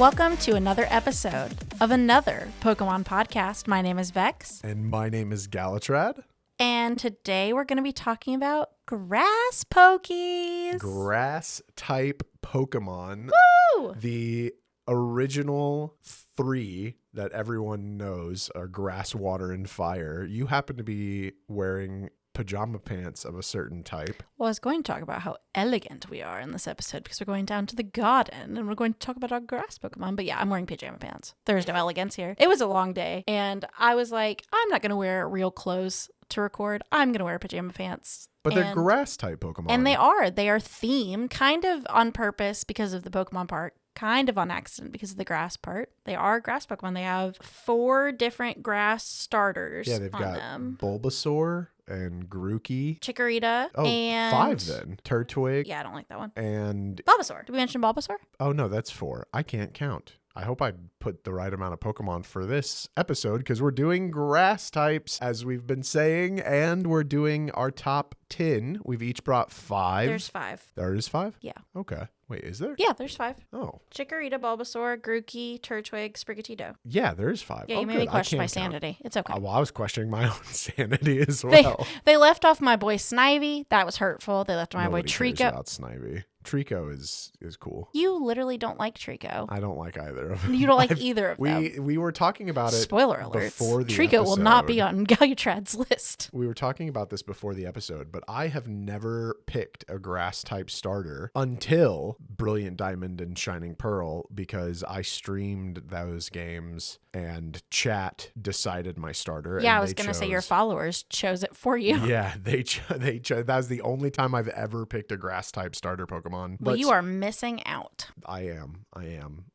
Welcome to another episode of Another Pokemon Podcast. My name is Becs. And my name is Galutrad. And today we're going to be talking about grass pokies. Grass type Pokemon. Woo! The original three that everyone knows are grass, water, and fire. You happen to be wearing pajama pants of a certain type. Well, I was going to talk about how elegant we are in this episode because we're going down to the garden and we're going to talk about our grass Pokemon. But yeah, I'm wearing pajama pants. There's no elegance here. It was a long day and I was like, I'm not going to wear real clothes to record. I'm going to wear pajama pants. But they're grass type Pokemon. And they are themed kind of on purpose because of the Pokemon part. Kind of on accident because of the grass part. They are grass Pokemon. They have 4 different grass starters. Yeah, they've got them. Bulbasaur and Grookey. Chikorita. Oh, and 5 then. Turtwig. Yeah, I don't like that one. And Bulbasaur. Did we mention Bulbasaur? oh no, that's 4. I can't count. I hope I put the right amount of Pokemon for this episode because we're doing grass types as we've been saying, and we're doing our top 10. We've each brought 5. There's 5. There is 5? Yeah. Okay. Wait, is there? Yeah, there's 5. Oh. Chikorita, Bulbasaur, Grookey, Turtwig, Sprigatito. Yeah, there is 5. Yeah, you made me question my sanity. It's okay. Well, I was questioning my own sanity as well. They left off my boy Snivy. That was hurtful. They left my boy Nobody cares Trico. about Snivy. Trico is cool. You literally don't like Trico. I don't like either of them. You don't like either of them. We were talking about it. Spoiler alerts. Before the Trico will not be episode. on Galutrad's list. We were talking about this before the episode, but I have never picked a grass type starter until Brilliant Diamond and Shining Pearl because I streamed those games and chat decided my starter. Yeah, and I was going to say your followers chose it for you. Yeah, they chose. That was the only time I've ever picked a grass type starter Pokemon. Well, you are missing out. I am.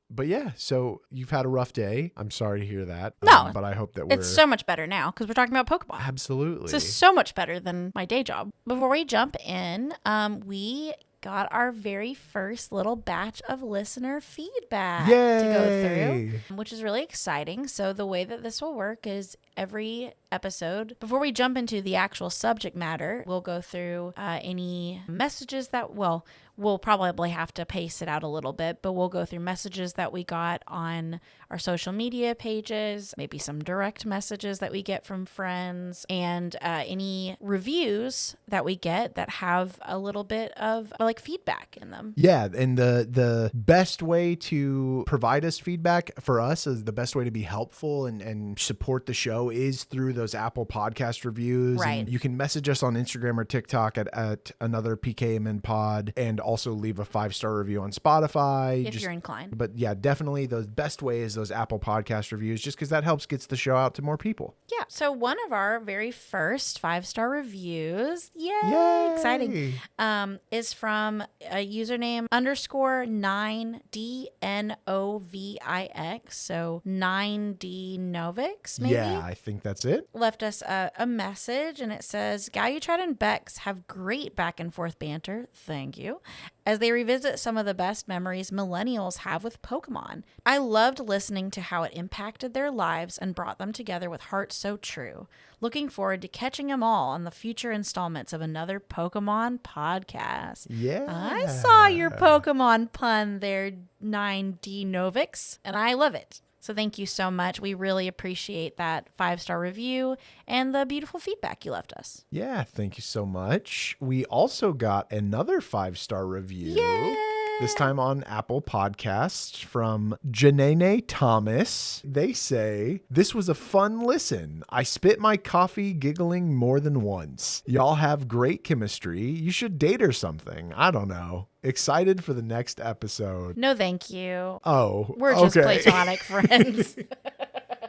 But yeah, so you've had a rough day. I'm sorry to hear that. No, but I hope that we're... It's so much better now because we're talking about Pokemon. Absolutely. This is so much better than my day job. Before we jump in, we got our very first little batch of listener feedback to go through, which is really exciting. So the way that this will work is every episode, before we jump into the actual subject matter, we'll go through any messages that, well, we'll probably have to pace it out a little bit, but we'll go through messages that we got on our social media pages, maybe some direct messages that we get from friends, and any reviews that we get that have a little bit of like feedback in them. Yeah, and the best way to provide us feedback for us is the best way to be helpful and support the show is through those Apple Podcast reviews. Right. And you can message us on Instagram or TikTok at Another PKMN Pod, and also leave a 5-star review on Spotify. If you're inclined. But yeah, definitely the best way is those Apple Podcast reviews, just because that helps gets the show out to more people. Yeah. So one of our very first 5-star reviews, yay! Exciting, is from a username _9DNOVIX. So 9D Novix, maybe? Yeah, I think that's it. Left us a message and it says, Galutrad and Becs have great back and forth banter. Thank you. As they revisit some of the best memories millennials have with Pokemon. I loved listening to how it impacted their lives and brought them together with hearts so true. Looking forward to catching them all on the future installments of Another Pokemon Podcast. Yeah. I saw your Pokemon pun there, 9D Novix, and I love it. So thank you so much. We really appreciate that 5-star review and the beautiful feedback you left us. Yeah, thank you so much. We also got another 5-star review. Yay! This time on Apple Podcasts from Janene Thomas. They say, this was a fun listen. I spit my coffee giggling more than once. Y'all have great chemistry. You should date or something. I don't know. Excited for the next episode. No, thank you. Oh, We're just okay. platonic friends.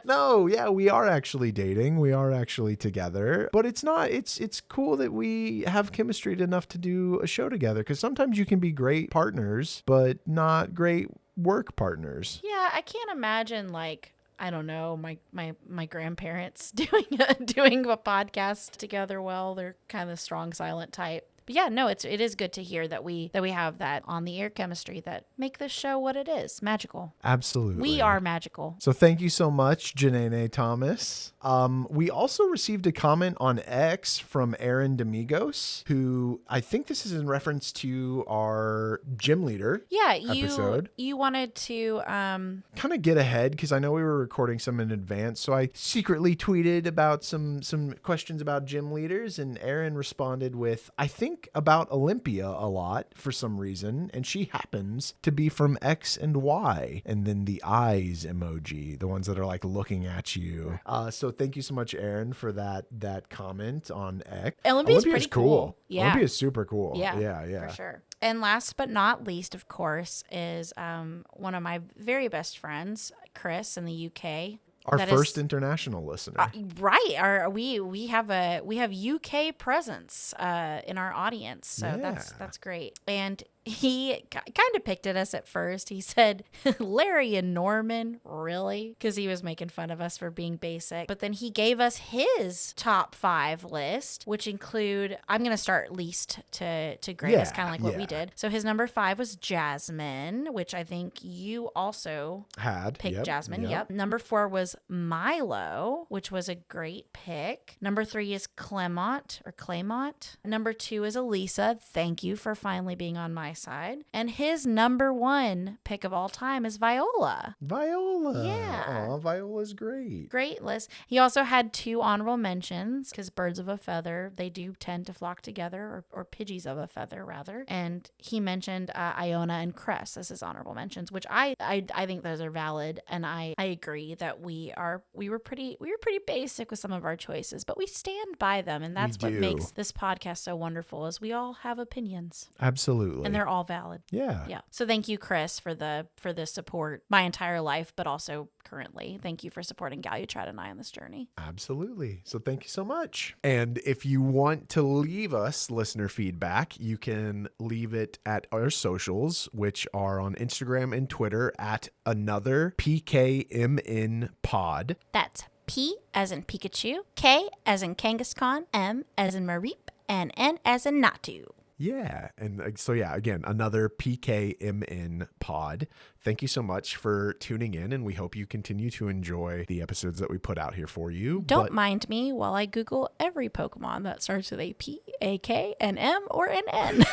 No, yeah, we are actually dating. We are actually together. But it's not, it's cool that we have chemistry enough to do a show together. Because sometimes you can be great partners, but not great work partners. Yeah, I can't imagine like, I don't know, my grandparents doing a podcast together well. They're kind of the strong silent type. But yeah, no, it is good to hear that we have that on the air chemistry that make this show what it is, magical. Absolutely. We are magical. So thank you so much, Janae Thomas. We also received a comment on X from Aaron Domingos, who I think this is in reference to our gym leader episode. You wanted to kind of get ahead because I know we were recording some in advance. So I secretly tweeted about some questions about gym leaders, and Aaron responded with, I think about Olympia a lot for some reason, and she happens to be from X and Y, and then the eyes emoji, the ones that are like looking at you. So thank you so much, Aaron, for that comment on X. Olympia's pretty cool. Yeah. Olympia is super cool. Yeah, for sure. And last but not least, of course, is one of my very best friends, Chris, in the UK. Our first international listener. Right. We have UK presence in our audience. So that's great. And he kind of picked at us at first. He said, Larry and Norman, really? Because he was making fun of us for being basic. But then he gave us his top 5 list, which include, I'm going to start least to greatest, kind of like what we did. So his number 5 was Jasmine, which I think you also picked Jasmine. Yep. Number 4 was Milo, which was a great pick. Number 3 is Clemont. Number 2 is Elisa. Thank you for finally being on my side. And his number 1 pick of all time is Viola. Yeah. Oh, Viola's great. Great list. He also had 2 honorable mentions because birds of a feather, they do tend to flock together, or Pidgeys of a feather rather. And he mentioned Iona and Cress as his honorable mentions, which I think those are valid. And I agree that we were pretty basic with some of our choices, but we stand by them. And that's what makes this podcast so wonderful, is we all have opinions. Absolutely. And they're all valid. Yeah. So thank you, Chris, for the support my entire life, but also currently. Thank you for supporting Galutrad and I on this journey. Absolutely. So thank you so much. And if you want to leave us listener feedback, you can leave it at our socials, which are on Instagram and Twitter at Another PKMN Pod. That's P as in Pikachu, K as in Kangaskhan, M as in Mareep, and N as in Natu. Yeah. And so, again, Another PKMN Pod. Thank you so much for tuning in, and we hope you continue to enjoy the episodes that we put out here for you. Don't mind me while I Google every Pokemon that starts with a P, a K, an M, or an N.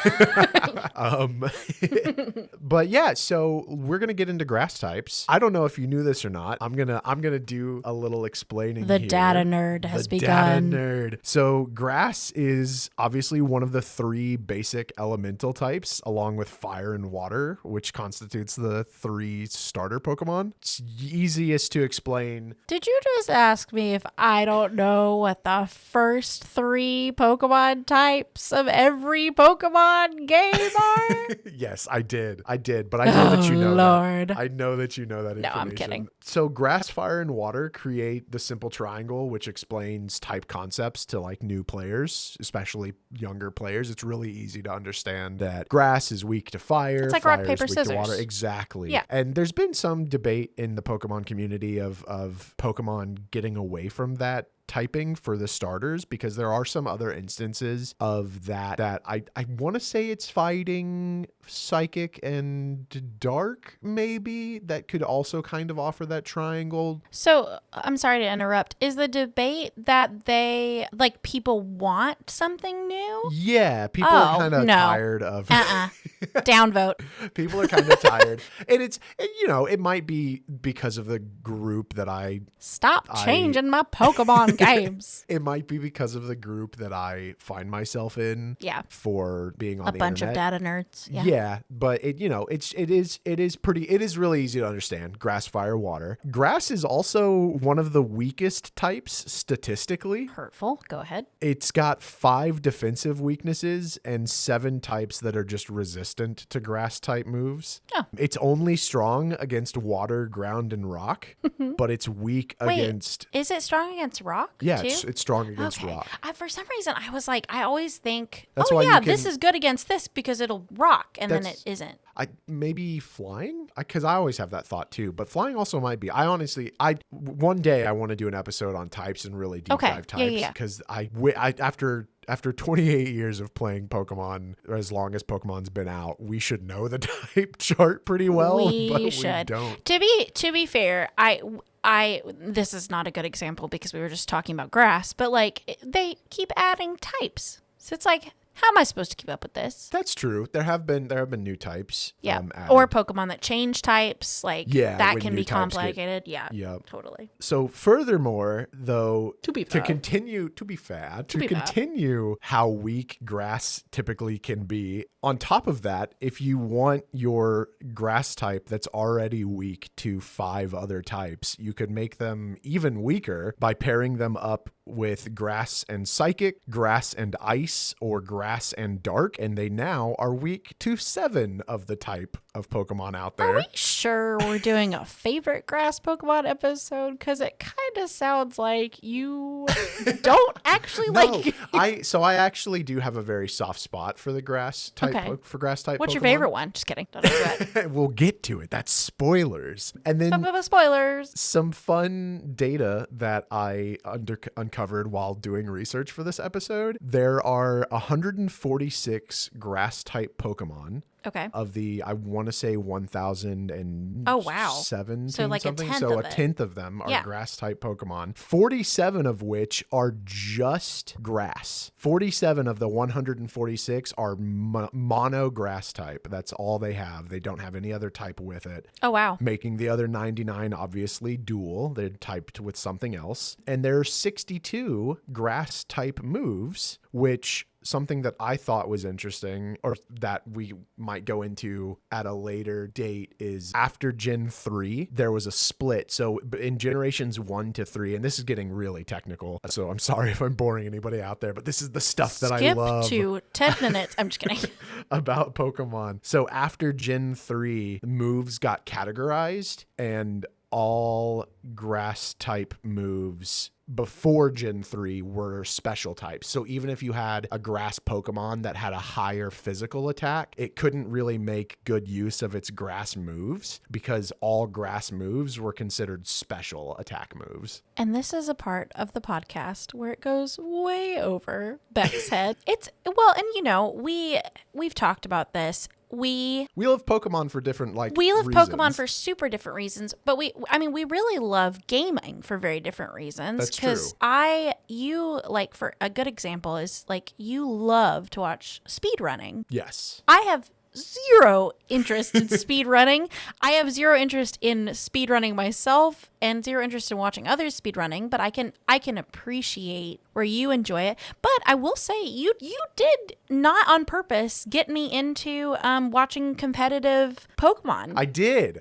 But yeah, so we're gonna get into grass types. I don't know if you knew this or not. I'm gonna do a little explaining. The data nerd has begun. Data nerd. So grass is obviously one of the 3 basic elemental types, along with fire and water, which constitutes the 3 starter Pokemon. It's easiest to explain. Did you just ask me if I don't know what the first 3 Pokemon types of every Pokemon game are? Yes, I did. But I know that you know Lord. that. I know that you know that information. No, I'm kidding. So grass, fire, and water create the simple triangle, which explains type concepts to like new players, especially younger players. It's really easy to understand that grass is weak to fire. It's like fire rock, paper, is weak scissors. to water. Exactly. Yeah. And there's been some debate in the Pokemon community of Pokemon getting away from that typing for the starters, because there are some other instances of that I want to say it's fighting psychic and dark, maybe, that could also kind of offer that triangle. So I'm sorry to interrupt. Is the debate that they like people want something new? Yeah, people are kind of tired of downvote. People are kind of tired, and it might be because of the group that I changing my Pokemon games. It might be because of the group that I find myself in. Yeah. For being on a the bunch internet. Of data nerds. Yeah, but it is really easy to understand. Grass, fire, water. Grass is also one of the weakest types statistically. Hurtful. Go ahead. It's got 5 defensive weaknesses and 7 types that are just resistant to grass type moves. Oh. It's only strong against water, ground, and rock, but it's weak against... Is it strong against rock? rock? Yeah, too? it's strong against rock. For some reason, I was like, I always think, That's why this is good against this because it'll rock, and then it isn't. Maybe flying, because I always have that thought too. But flying also might be. One day I want to do an episode on types and really deep dive types, because after 28 years of playing Pokemon, or as long as Pokemon's been out, we should know the type chart pretty well. We don't. To be fair, this is not a good example because we were just talking about grass, but like they keep adding types. So it's like, how am I supposed to keep up with this? That's true. There have been new types. Yeah. Or Pokemon that change types. Like that can be complicated. Totally. So furthermore, though, to continue how weak grass typically can be, on top of that, if you want your grass type that's already weak to 5 other types, you could make them even weaker by pairing them up with grass and psychic, grass and ice, or grass and dark, and they now are weak to 7 of the type of Pokemon out there. Are we sure we're doing a favorite grass Pokemon episode? Because it kind of sounds like you don't actually like. I actually do have a very soft spot for the grass type. For grass type. What's Pokemon. Your favorite one? Just kidding. Don't answer that. We'll get to it. That's spoilers. And then spoilers. Some fun data that I uncovered while doing research for this episode. There are 146 grass type Pokemon. Okay. Of the, I want to say 1,007. So like something. a tenth of them are grass type Pokemon. 47 of which are just grass. 47 of the 146 are mono grass type. That's all they have. They don't have any other type with it. Oh, wow. Making the other 99 obviously dual. They're typed with something else. And there are 62 grass type moves, which something that I thought was interesting, or that we might go into at a later date, is after Gen 3, there was a split. So in generations 1 to 3, and this is getting really technical, so I'm sorry if I'm boring anybody out there, but this is the stuff that I love. Skip to 10 minutes. I'm just kidding. About Pokemon. So after Gen 3, moves got categorized, and all grass type moves before Gen 3 were special types. So even if you had a grass Pokemon that had a higher physical attack, it couldn't really make good use of its grass moves because all grass moves were considered special attack moves. And this is a part of the podcast where it goes way over Beck's head. We've talked about this. We love Pokemon for different reasons. Pokemon for super different reasons, but we really love gaming for very different reasons. That's true. For a good example is you love to watch speed running. Yes. I have zero interest in speed running. I have zero interest in speed running myself and zero interest in watching others speed running, but I can appreciate where you enjoy it. But I will say you did not on purpose get me into watching competitive Pokemon. I did.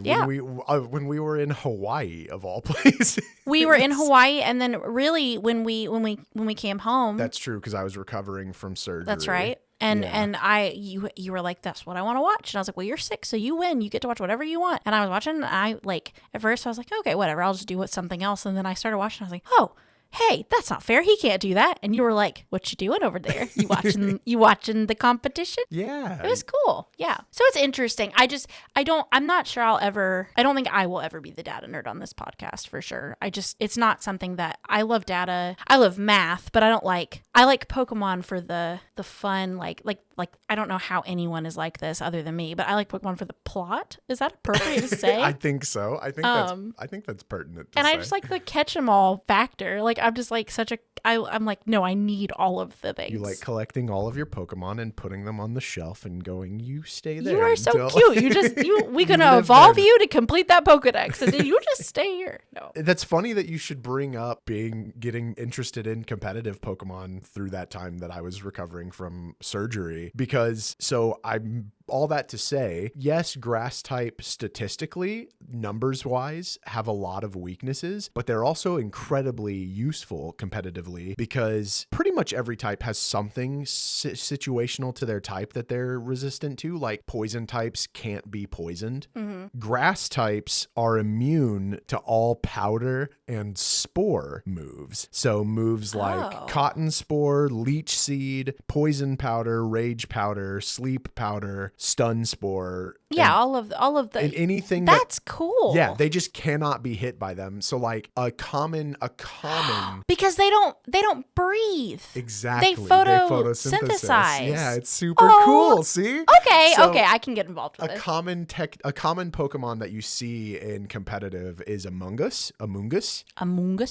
Yeah. When we were in Hawaii, of all places. We were in Hawaii, and then really when we came home. That's true, because I was recovering from surgery. That's right. And you were like, that's what I want to watch. And I was like, well, you're sick, so you win. You get to watch whatever you want. And I was watching, and at first I was like, okay, whatever. I'll just do something else. And then I started watching. I was like, oh, hey, that's not fair. He can't do that. And you were like, what you doing over there? You watching the competition? Yeah. It was cool. Yeah. So it's interesting. I don't think I will ever be the data nerd on this podcast for sure. It's not something that I love data. I love math, but I like Pokemon for the fun, like I don't know how anyone is like this other than me, but I like Pokemon for the plot. Is that appropriate to say? I think so. I think that's pertinent to say. I just like the catch 'em all factor. I'm just like I'm like, no, I need all of the things. You like collecting all of your Pokemon and putting them on the shelf and going, you stay there. You are so cute. We're going to evolve you to complete that Pokedex, and then you just stay here. No. That's funny that you should bring up getting interested in competitive Pokemon through that time that I was recovering from surgery, because I'm all that to say, yes, grass type statistically, numbers wise have a lot of weaknesses, but they're also incredibly useful competitively because pretty much every type has something situational to their type that they're resistant to. Like poison types can't be poisoned. Grass types are immune to all powder and spore moves. So moves like cotton spore, leech seed, poison powder, rage powder, sleep powder, stun spore. Yeah, all of the and anything that's cool. Yeah, they just cannot be hit by them. So like a common because they don't breathe. Exactly. They photosynthesize. Yeah, it's super cool. See? Okay, So okay, I can get involved with a it. common Pokemon that you see in competitive is Amoonguss.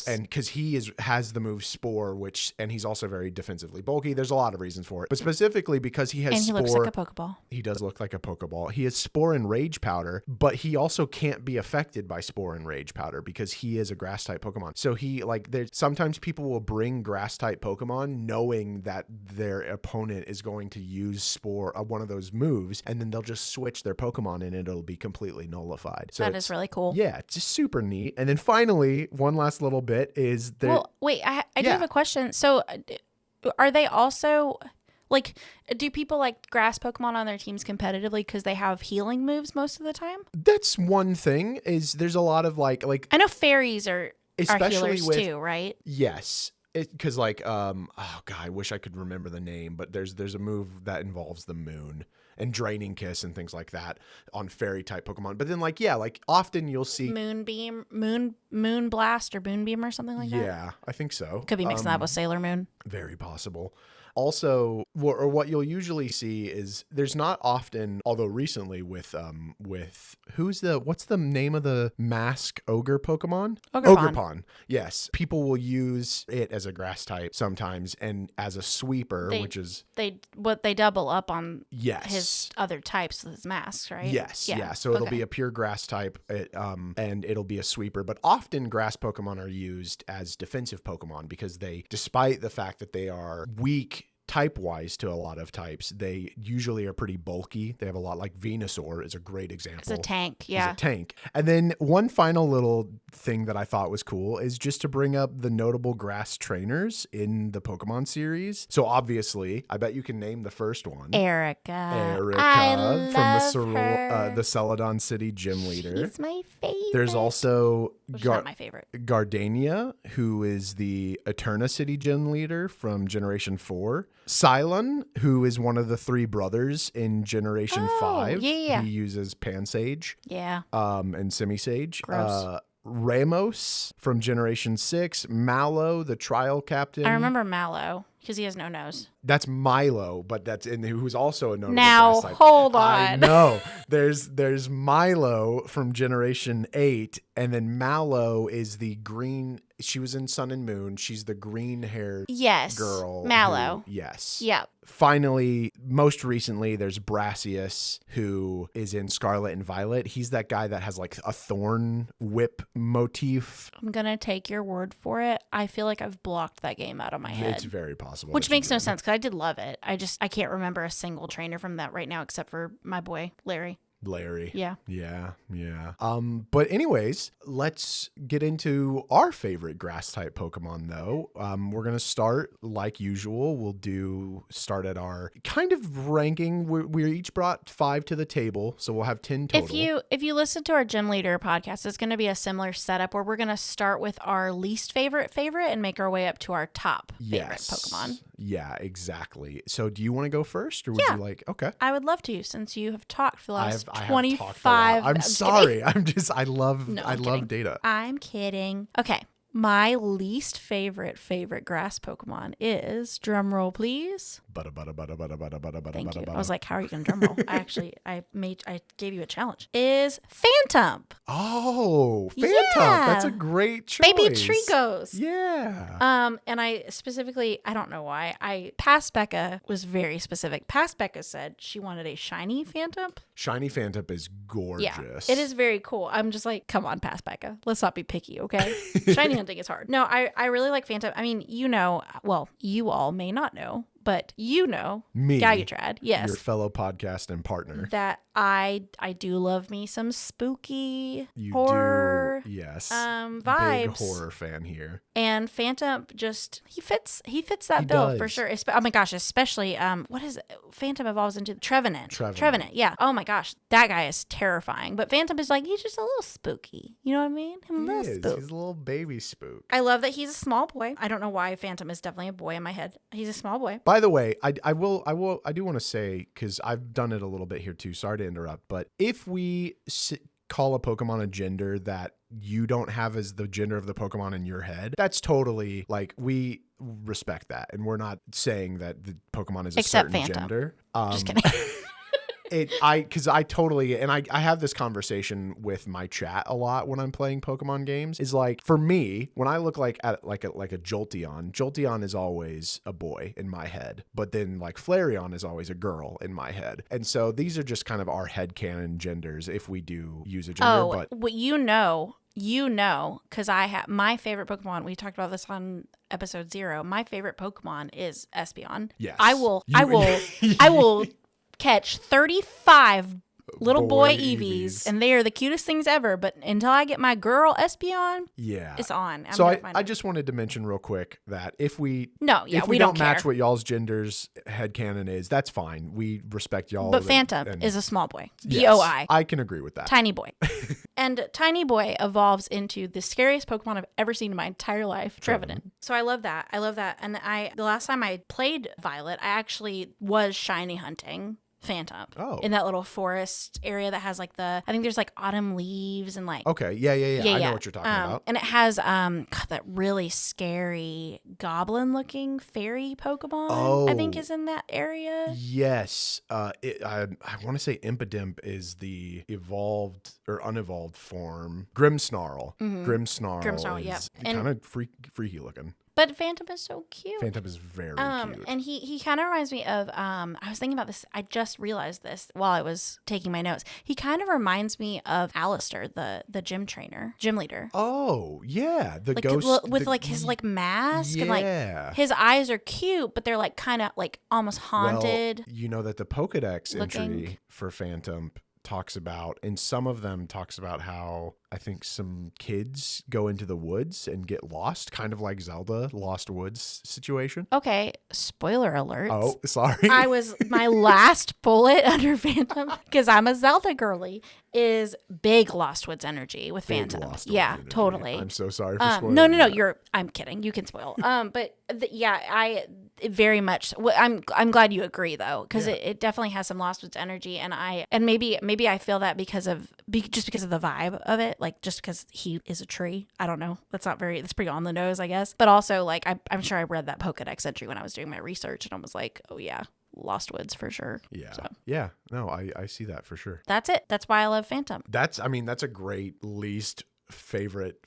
And because he has the move Spore, and he's also very defensively bulky. There's a lot of reasons for it. But specifically because he has Spore. And he looks like a Pokeball. He does look like a Pokeball. He has Spore and Rage Powder, but he also can't be affected by Spore and Rage Powder because he is a grass type Pokemon. So sometimes people will bring grass type Pokemon knowing that their opponent is going to use Spore, one of those moves, and then they'll just switch their Pokemon and it'll be completely nullified. So that is really cool. Yeah, it's just super neat. And then finally, one last little bit is there. Well, wait, I do have a question. So are they also... Like, do people like grass Pokemon on their teams competitively because they have healing moves most of the time? That's one thing. Is there's a lot of like I know fairies are healers with, too, right? Yes, because oh god, I wish I could remember the name, but there's a move that involves the moon and Draining Kiss and things like that on fairy type Pokemon. But then often you'll see Moonbeam, Moon Blast or Moonbeam or something like that. Yeah, I think so. Could be mixing that with Sailor Moon. Very possible. Also, what you'll usually see is there's not often, although recently with what's the name of the mask ogre Pokemon? Ogerpon. Yes. People will use it as a grass type sometimes and as a sweeper, they double up on yes. his other types with his masks, right? Yes. Yeah. So it'll be a pure grass type and it'll be a sweeper, but often grass Pokemon are used as defensive Pokemon because despite the fact that they are weak type-wise to a lot of types, they usually are pretty bulky. They have a lot, like Venusaur is a great example. It's a tank, yeah. It's a tank. And then one final little thing that I thought was cool is just to bring up the notable grass trainers in the Pokemon series. So obviously, I bet you can name the first one. Erica from the Celadon City gym leader. She's my favorite. There's also not my favorite. Gardenia, who is the Eterna City gym leader from Generation 4. Cylon, who is one of the three brothers in Generation 5. Yeah. He uses Pansage. Yeah. And Simisage. Gross. Ramos from Generation 6. Mallow, the trial captain. I remember Mallow because he has no nose. That's Milo, but who's also a notable Now, grass type. hold on. I know. There's Milo from Generation 8, and then Mallow is the green. She was in Sun and Moon. She's the green-haired girl. Mallow. Yes. Yep. Finally, most recently, there's Brassius, who is in Scarlet and Violet. He's that guy that has like a thorn whip motif. I'm going to take your word for it. I feel like I've blocked that game out of my head. It's very possible. Which makes no sense because I did love it. I can't remember a single trainer from that right now except for my boy, Larry. Yeah. But anyways, let's get into our favorite grass type Pokemon though. We're going to start like usual. We'll start at our kind of ranking. We each brought 5 to the table, so we'll have 10 total. If you listen to our Gym Leader podcast, it's going to be a similar setup where we're going to start with our least favorite and make our way up to our top favorite Pokemon. Yeah, exactly. So do you want to go first or would you like, okay. I would love to since you have talked for the last 25. I'm sorry. I love data. I'm kidding. Okay. My least favorite grass Pokemon is, drum roll please. Thank you. I was like, how are you going to drum roll? I gave you a challenge. Is Phantom. Oh, Phantom. Yeah. That's a great choice. Baby Trigos. Yeah. And I specifically, I don't know why, Past Becca was very specific. Past Becca said she wanted a shiny Phantom. Shiny Phantom is gorgeous. Yeah, it is very cool. I'm just like, come on, Past Becca. Let's not be picky, okay? Shiny hunting is hard. No, I really like Phantom. I mean, you all may not know, but you know, me, Galutrad, yes, your fellow podcast and partner, that I do love me some spooky you horror, do, yes, vibes. Big horror fan here. And Phantom just he fits that bill for sure. Oh my gosh, especially what is it? Phantom evolves into Trevenant. Yeah. Oh my gosh, that guy is terrifying. But Phantom is like, he's just a little spooky. You know what I mean? He's a little baby spook. I love that he's a small boy. I don't know why Phantom is definitely a boy in my head. He's a small boy. By the way, I do want to say, because I've done it a little bit here too. Sorry to interrupt, but if we call a Pokemon a gender that you don't have as the gender of the Pokemon in your head, that's totally like, we respect that, and we're not saying that the Pokemon is a certain Phantom. gender. Just kidding. Because I totally, and I have this conversation with my chat a lot when I'm playing Pokemon games, is like, for me, when I look at like a Jolteon is always a boy in my head, but then like Flareon is always a girl in my head. And so these are just kind of our headcanon genders if we do use a gender. Oh, but you know, because I have my favorite Pokemon. We talked about this on episode 0. My favorite Pokemon is Espeon. Yes. I will catch 35 little boy Eevees, and they are the cutest things ever. But until I get my girl Espeon, it's on. I just wanted to mention real quick that if we we don't match what y'all's genders headcanon is, that's fine. We respect y'all. But Phantom is a small boy. Yes, B-O-I. I can agree with that. Tiny boy. And Tiny Boy evolves into the scariest Pokemon I've ever seen in my entire life, Trevenant. So I love that. And the last time I played Violet, I actually was shiny hunting Phantom in that little forest area that has like I think there's like autumn leaves and like I know what you're talking about. And it has that really scary goblin looking fairy Pokemon I think is in that area. Yes. I want to say Impidimp is the evolved or unevolved form. Grimmsnarl. Grimmsnarl is kind of freaky looking. But Phantom is so cute. Phantom is very cute. And he kind of reminds me of, I was thinking about this, I just realized this while I was taking my notes. He kind of reminds me of Alistair, the gym leader. Oh, yeah. The like, ghost. With like his like mask and like his eyes are cute, but they're like kind of like almost haunted. Well, you know that the Pokedex entry for Phantom talks about, and some of them talks about how I think some kids go into the woods and get lost, kind of like Zelda Lost Woods situation. Okay, spoiler alert. Oh, sorry. I was my last bullet under Phantom, because I'm a Zelda girly, is big Lost Woods energy with Phantom. Energy. Totally. I'm so sorry for spoiling. No. I'm kidding. You can spoil. But I very much. I'm glad you agree though, because it definitely has some Lost Woods energy, and maybe I feel that because of the vibe of it, like just because he is a tree. I don't know. That's pretty on the nose, I guess. But also like I'm sure I read that Pokedex entry when I was doing my research, and I was like, oh yeah, Lost Woods for sure. Yeah. So. Yeah. No, I see that for sure. That's it. That's why I love Phantom. That's a great least favorite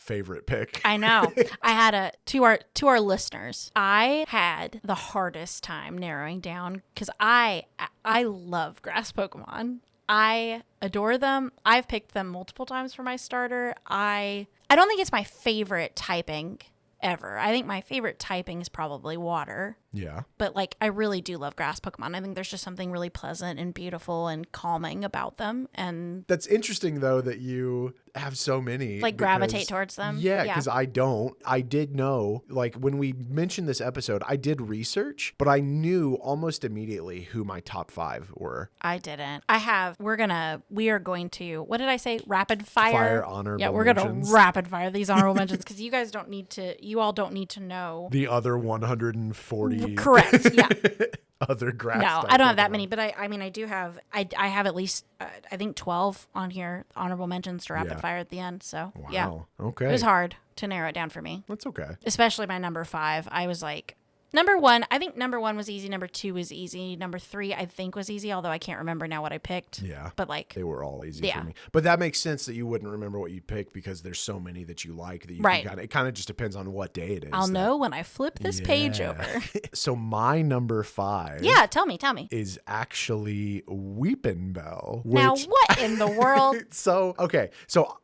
pick. I know. I had to our listeners, I had the hardest time narrowing down, because I love grass Pokemon. I adore them. I've picked them multiple times for my starter. I don't think it's my favorite typing ever. I think my favorite typing is probably water. Yeah. But like, I really do love grass Pokemon. I think there's just something really pleasant and beautiful and calming about them. And that's interesting though that you have so many. Like gravitate towards them. Yeah, because I don't. I did know, like when we mentioned this episode, I did research, but I knew almost immediately who my top 5 were. I didn't. We are going to, what did I say? Rapid fire? Fire honorable mentions. Yeah, we're going to rapid fire these honorable mentions, because you all don't need to know. The other 140. Correct. Yeah. Other grass. No, I don't have that many, but I do have. I have at least I think 12 on here, honorable mentions to rapid fire at the end. So yeah. Okay. It was hard to narrow it down for me. That's okay. Especially my number 5. I was like, number 1. I think number 1 was easy. Number 2 was easy. Number 3 I think was easy, although I can't remember now what I picked. Yeah. But like they were all easy for me. But that makes sense that you wouldn't remember what you picked, because there's so many that you like that you can it kind of just depends on what day it is. I'll know when I flip this page over. So my number 5. Yeah, tell me. Is actually Weepinbell. Now what in the world? So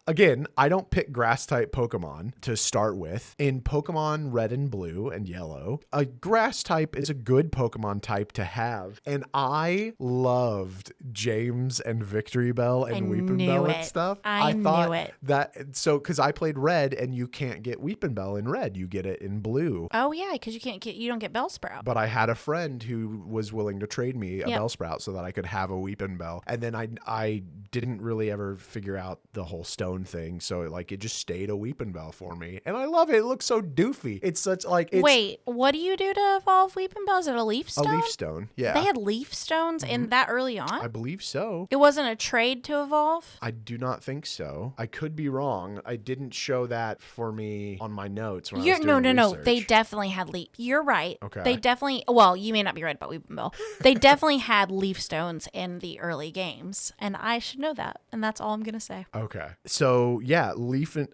again, I don't pick grass type Pokemon to start with. In Pokemon Red and Blue and Yellow, a grass type is a good Pokemon type to have. And I loved James and Victory Bell and Weepin' Bell and stuff. I knew it. Because I played Red, and you can't get Weepin' Bell in Red. You get it in Blue. Oh yeah, because you don't get Bellsprout. But I had a friend who was willing to trade me a Bellsprout so that I could have a Weepin' Bell. And then I didn't really ever figure out the whole stone thing, so it just stayed a Weepin' Bell for me. And I love it. It looks so doofy. It's such Wait, what do you do to evolve Weepin' Bell? Is it a leaf stone? A leaf stone, yeah. They had leaf stones in that early on? I believe so. It wasn't a trade to evolve? I do not think so. I could be wrong. I didn't show that for me on my notes when I was doing No. research. They definitely had leaf. You're right. Okay. They definitely, well, you may not be right about Weepin' Bell. They definitely had leaf stones in the early games, and I should know that, and that's all I'm going to say. Okay. So, yeah, Leafin'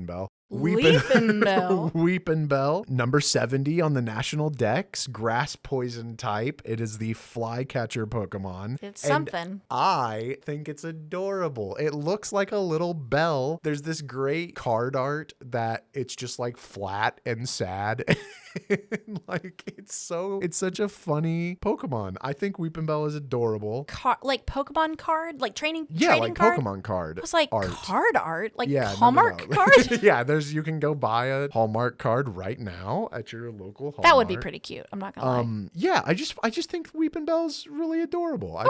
Bell. Weepin' Bell. Weepin' Bell. Number 70 on the national dex. Grass poison type. It is the flycatcher Pokemon. It's something. And I think it's adorable. It looks like a little bell. There's this great card art that it's just like flat and sad. It's such a funny Pokemon. I think Weepin' Bell is adorable. Like Pokemon card? Like trading like card? Pokemon card. It was like art. Card art? Like Hallmark card? Yeah, you can go buy a Hallmark card right now at your local Hallmark. That would be pretty cute. I'm not gonna lie. Yeah, I just think Weepin' Bell's really adorable. I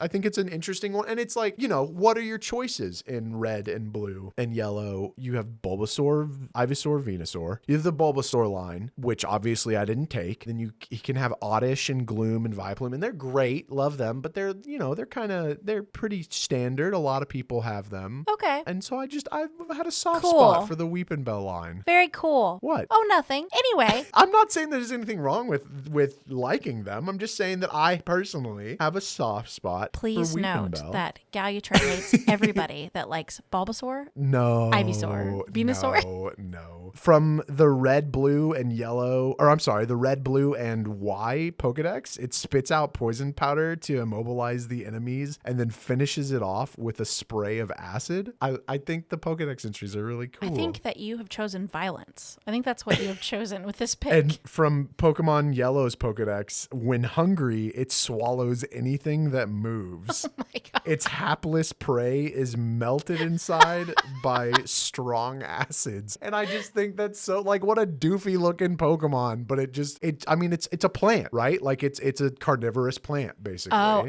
think it's an interesting one, and it's like, what are your choices in Red and Blue and Yellow? You have Bulbasaur, Ivysaur, Venusaur. You have the Bulbasaur line, which obviously I didn't take. Then you can have Oddish and Gloom and Vileplume, and they're great, love them, but they're they're pretty standard. A lot of people have them. Okay. And so I've had a soft spot for the Weepin' Bell line. Very cool. What? Oh, nothing. Anyway. I'm not saying there's anything wrong with liking them. I'm just saying that I personally have a soft spot Please for Weepin' note Bell. that Galutrad hates everybody that likes Bulbasaur. No. Ivysaur. Venusaur. No. From the red, blue, and yellow, or I'm sorry, the red, blue, and Y Pokedex, it spits out poison powder to immobilize the enemies and then finishes it off with a spray of acid. I think the Pokedex entries are really cool. I think that you have chosen violence. I think that's what you have chosen with this pick. And from Pokemon Yellow's Pokedex, when hungry, it swallows anything that moves. Oh my God. Its hapless prey is melted inside by strong acids. And I just think that's so, what a doofy looking Pokemon, but it's a plant, right? It's a carnivorous plant, basically. Oh,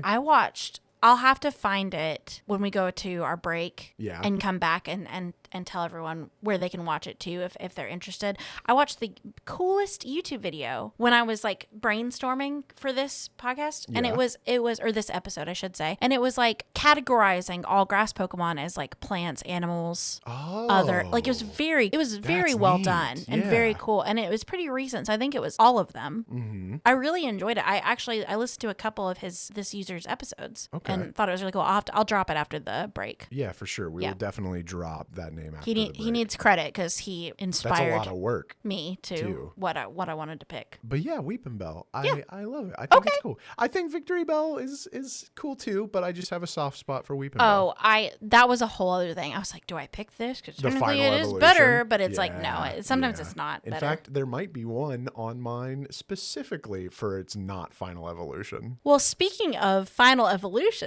I'll have to find it when we go to our break and come back and tell everyone where they can watch it too if they're interested. I watched the coolest YouTube video when I was brainstorming for this podcast, and it was or this episode I should say, and it was categorizing all grass Pokemon as plants, animals, other it was very well done and very cool, and it was pretty recent, so I think it was all of them. Mm-hmm. I really enjoyed it. I listened to a couple of this user's episodes and thought it was really cool. I'll drop it after the break. Yeah, for sure. We will definitely drop that name after the break. He needs credit because he inspired That's a lot of work me to what I wanted to pick. But yeah, Weepin' Bell. I love it. I think it's cool. I think Victory Bell is cool too, but I just have a soft spot for Weepin' Bell. That was a whole other thing. I was like, do I pick this? Because technically it is better, but it's sometimes it's not better. In fact, there might be one on mine specifically for its not final evolution. Well, speaking of final evolutions.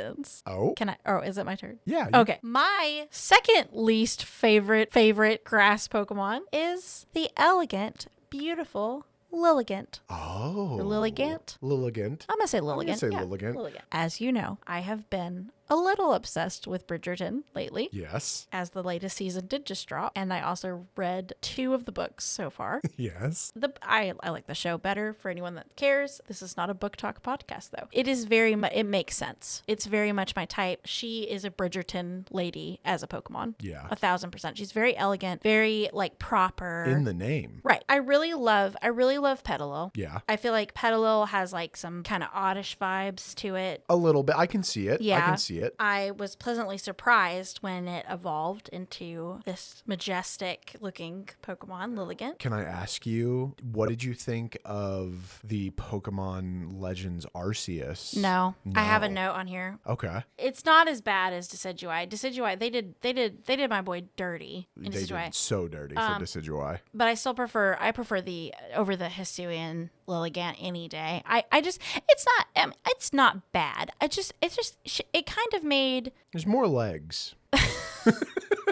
Oh. Is it my turn? Yeah. Okay. My second least favorite grass Pokemon is the elegant, beautiful Lilligant. Oh. Or Lilligant. Lilligant. I'm going to say Lilligant. Lilligant. As you know, I have been a little obsessed with Bridgerton lately. Yes. As the latest season did just drop. And I also read 2 of the books so far. Yes. I like the show better for anyone that cares. This is not a book talk podcast though. It is very much, it makes sense. It's very much my type. She is a Bridgerton lady as a Pokemon. Yeah. 1000%. She's very elegant, very proper. In the name. Right. I really love Petalil. Yeah. I feel like Petalil has some kind of oddish vibes to it. A little bit. I can see it. Yeah. I can see it. it. I was pleasantly surprised when it evolved into this majestic looking Pokemon, Lilligant. Can I ask you, what did you think of the Pokemon Legends Arceus? No, I have a note on here. Okay. It's not as bad as Decidueye. Decidueye, they did my boy dirty in They Decidueye. did so dirty for Decidueye. But I still prefer the over the Hisuian Lilligant any day. It's not bad. It kind of made There's more legs.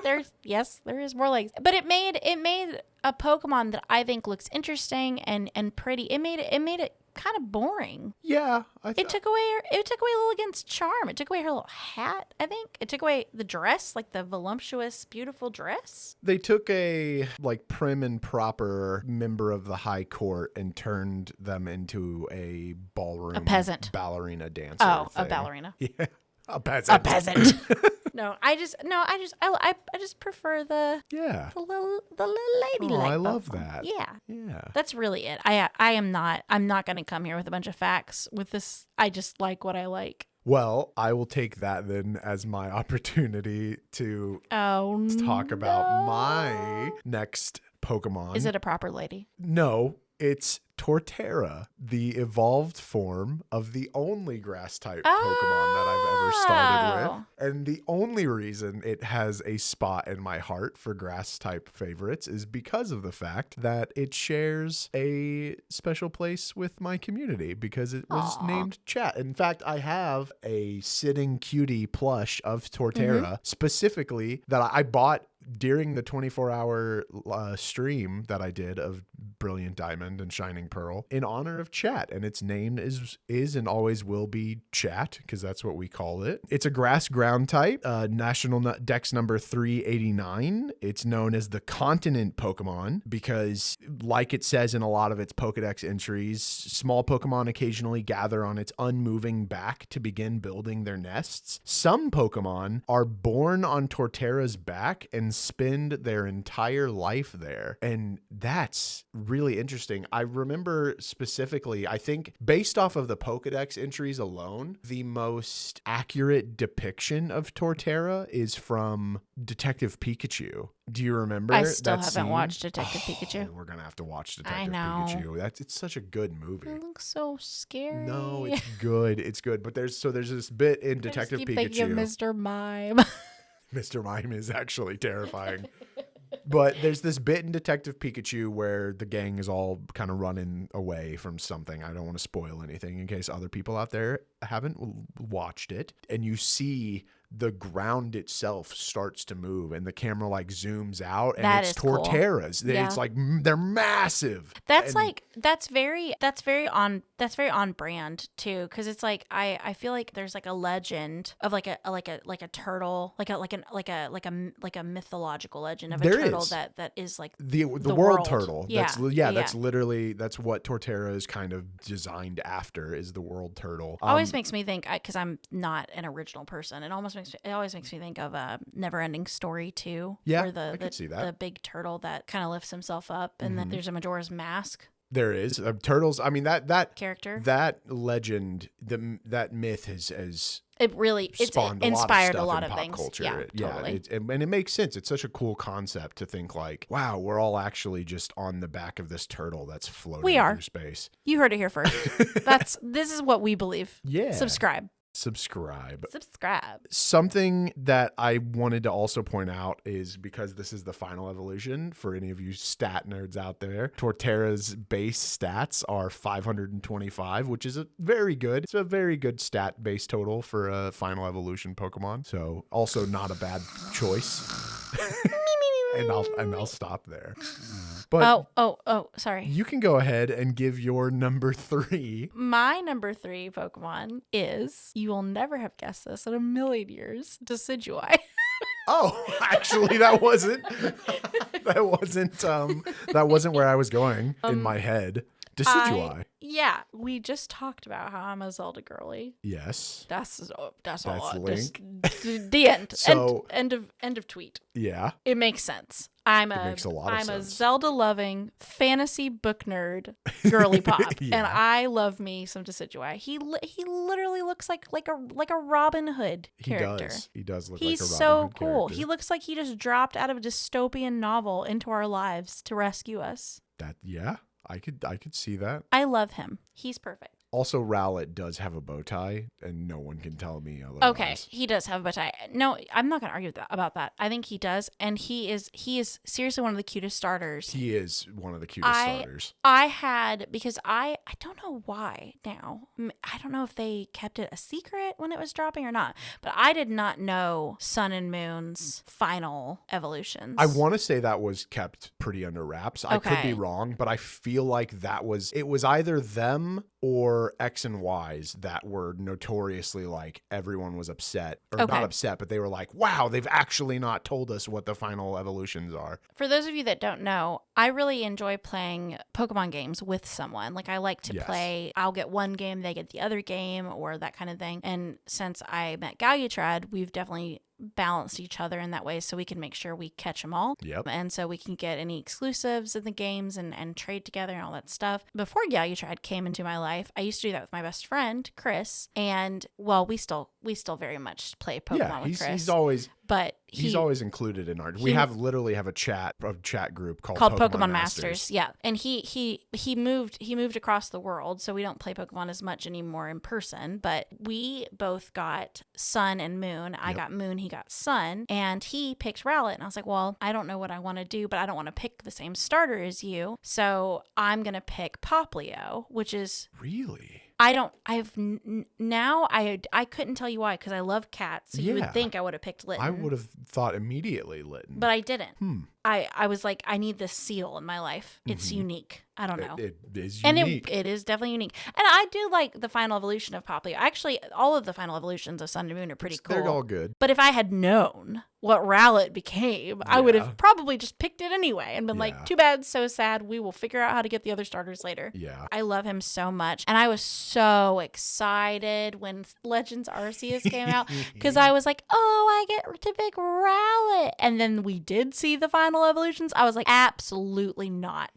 there is more legs, but it made a Pokemon that I think looks interesting and pretty. It made it kind of boring. Yeah, It took away Lilligant's charm. It took away her little hat, I think. It took away the dress, like the voluptuous, beautiful dress. They took a prim and proper member of the high court and turned them into a ballroom, A peasant ballerina dancer. Oh, thing. a ballerina. Yeah, a peasant. A peasant. I just prefer the little lady. Oh, I love that. Yeah. That's really it. I'm not going to come here with a bunch of facts with this. I just like what I like. Well, I will take that then as my opportunity to talk about my next Pokemon. Is it a proper lady? No, it's Torterra, the evolved form of the only grass-type Pokemon that I've ever started with. And the only reason it has a spot in my heart for grass-type favorites is because of the fact that it shares a special place with my community because it was named Chat. In fact, I have a sitting cutie plush of Torterra specifically that I bought during the 24-hour stream that I did of Brilliant Diamond and Shining Pearl in honor of Chat, and its name is and always will be Chat because that's what we call it. It's a grass ground type, national dex number 389. It's known as the continent Pokemon because, like it says in a lot of its Pokedex entries, small Pokemon occasionally gather on its unmoving back to begin building their nests. Some Pokemon are born on Torterra's back and spend their entire life there, and that's really interesting. I remember specifically, I think based off of the Pokedex entries alone, the most accurate depiction of Torterra is from Detective Pikachu. Do you remember? I still haven't watched Detective Pikachu. We're gonna have to watch Detective Pikachu. It's such a good movie. It looks so scary. No, it's good. It's good. But there's this bit in Detective I just keep Pikachu. Thinking of Mr. Mime. Mr. Mime is actually terrifying. But there's this bit in Detective Pikachu where the gang is all kind of running away from something. I don't want to spoil anything in case other people out there haven't watched it. And you see the ground itself starts to move and the camera zooms out and it's Torterras. Cool. It's they're massive. That's very on brand too, because it's I feel like there's a legend of a turtle, like a mythological legend of a turtle that is the world turtle. That's what Torterra is kind of designed after, is the world turtle. Always makes me think, because I'm not an original person, it always makes me think of Neverending Story 2. Yeah, where I could see that. The big turtle that kind of lifts himself up, and then there's a Majora's Mask. There is turtles. I mean that character, that legend, that myth has it really inspired a lot of things. Culture. Yeah, totally. And it makes sense. It's such a cool concept to think wow, we're all actually just on the back of this turtle that's floating through space. You heard it here first. This is what we believe. Yeah. Subscribe. Something that I wanted to also point out is, because this is the final evolution for any of you stat nerds out there, Torterra's base stats are 525, which is it's a very good stat base total for a final evolution Pokemon. So also not a bad choice. And I'll stop there. But sorry. You can go ahead and give your number 3. My number 3 Pokemon is, you will never have guessed this in a million years, Decidueye. Oh, actually, that wasn't where I was going in my head. Decidueye. Yeah, we just talked about how I'm a Zelda girly. Yes. That's all. Link. The end. So end of tweet. Yeah. It makes sense. makes a lot of sense. I'm a Zelda-loving fantasy book nerd girly pop, and I love me some Decidueye. He literally looks like a Robin Hood character. He does look He's like a Robin so Hood cool. character. He looks like he just dropped out of a dystopian novel into our lives to rescue us. I could see that. I love him. He's perfect. Also, Rowlet does have a bow tie, and no one can tell me otherwise. Okay, he does have a bow tie. No, I'm not going to argue about that. I think he does, and he is seriously one of the cutest starters. He is one of the cutest starters. Because I don't know why now. I don't know if they kept it a secret when it was dropping or not, but I did not know Sun and Moon's final evolutions. I want to say that was kept pretty under wraps. I could be wrong, but I feel like it was either them or X and Y's that were notoriously like everyone was upset, or not upset, but they were like, wow, they've actually not told us what the final evolutions are. For those of you that don't know, I really enjoy playing Pokemon games with someone. Like I like to play, I'll get one game, they get the other game, or that kind of thing. And since I met Galutrad, we've definitely balanced each other in that way so we can make sure we catch them all. Yep. And so we can get any exclusives in the games and trade together and all that stuff. Before Galutrad came into my life, I used to do that with my best friend, Chris. And well, we still very much play Pokemon with Chris. He's always included in our. We literally have a chat group called Pokemon Masters. Yeah, and he moved across the world, so we don't play Pokemon as much anymore in person. But we both got Sun and Moon. I got Moon, he got Sun, and he picked Rowlet. And I was like, well, I don't know what I want to do, but I don't want to pick the same starter as you, so I'm gonna pick Poplio, which is really. I couldn't tell you why, because I love cats. So you would think I would have picked Litten. I would have thought immediately Litten. But I didn't. I was like, I need this seal in my life. It's unique. I don't know. It is unique. And it is definitely unique. And I do like the final evolution of Poplio. Actually, all of the final evolutions of Sun and Moon are pretty cool. They're all good. But if I had known what Rowlet became, I would have probably just picked it anyway and been like, too bad, so sad. We will figure out how to get the other starters later. Yeah. I love him so much. And I was so excited when Legends Arceus came out, because I was like, oh, I get to pick Rowlet. And then we did see the final evolutions. I was like, absolutely not.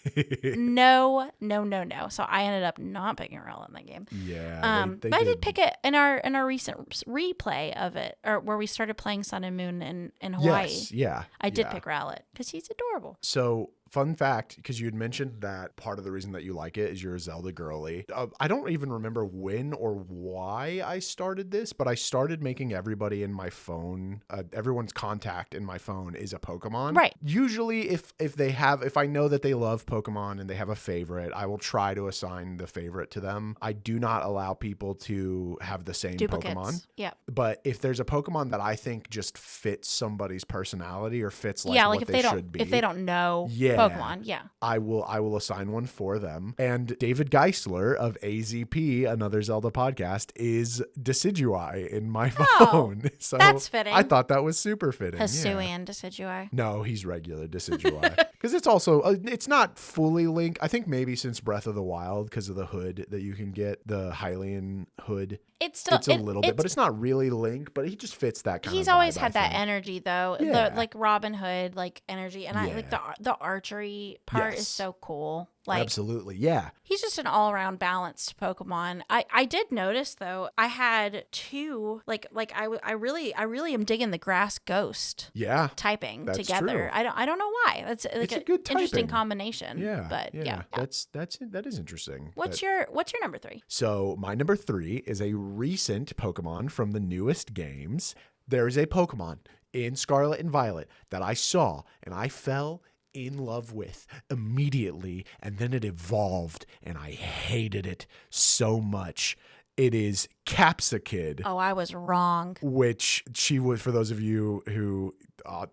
No. So I ended up not picking Rowlet in that game. Yeah. But I did pick it in our recent replay of it, or where we started playing Sun and Moon in Hawaii. Yes, yeah. I did pick Rowlet because he's adorable. So, fun fact, because you had mentioned that part of the reason that you like it is you're a Zelda girly. I don't even remember when or why I started this, but I started making everybody in my phone, everyone's contact in my phone is a Pokemon. Right. Usually if I know that they love Pokemon and they have a favorite, I will try to assign the favorite to them. I do not allow people to have the same Duplicates. Pokemon. Yeah. But if there's a Pokemon that I think just fits somebody's personality or fits what if they should be. If they don't know Pokemon, I will assign one for them. And David Geisler of AZP, Another Zelda Podcast, is Decidueye in my phone. So that's fitting. I thought that was super fitting. Hisuian Decidueye. No, he's regular Decidueye. Because it's also, it's not fully Link. I think maybe since Breath of the Wild, because of the hood that you can get, the Hylian hood. It's a little bit, but it's not really Link, but he just fits that kind of vibe. He's always had that energy, though. Yeah. The, like Robin Hood, like energy. And I like the archery part is so cool. Like, absolutely, yeah. He's just an all-around balanced Pokemon. I did notice, though, I had two, I really am digging the Grass Ghost typing together. True. I don't know why. It's like a good interesting typing. combination. Yeah, but yeah. That is interesting. What's your number 3? So my number 3 is a recent Pokemon from the newest games. There is a Pokemon in Scarlet and Violet that I saw and I fell in love with immediately, and then it evolved and I hated it so much. It is Capsakid. Oh, I was wrong. Which she was, for those of you who,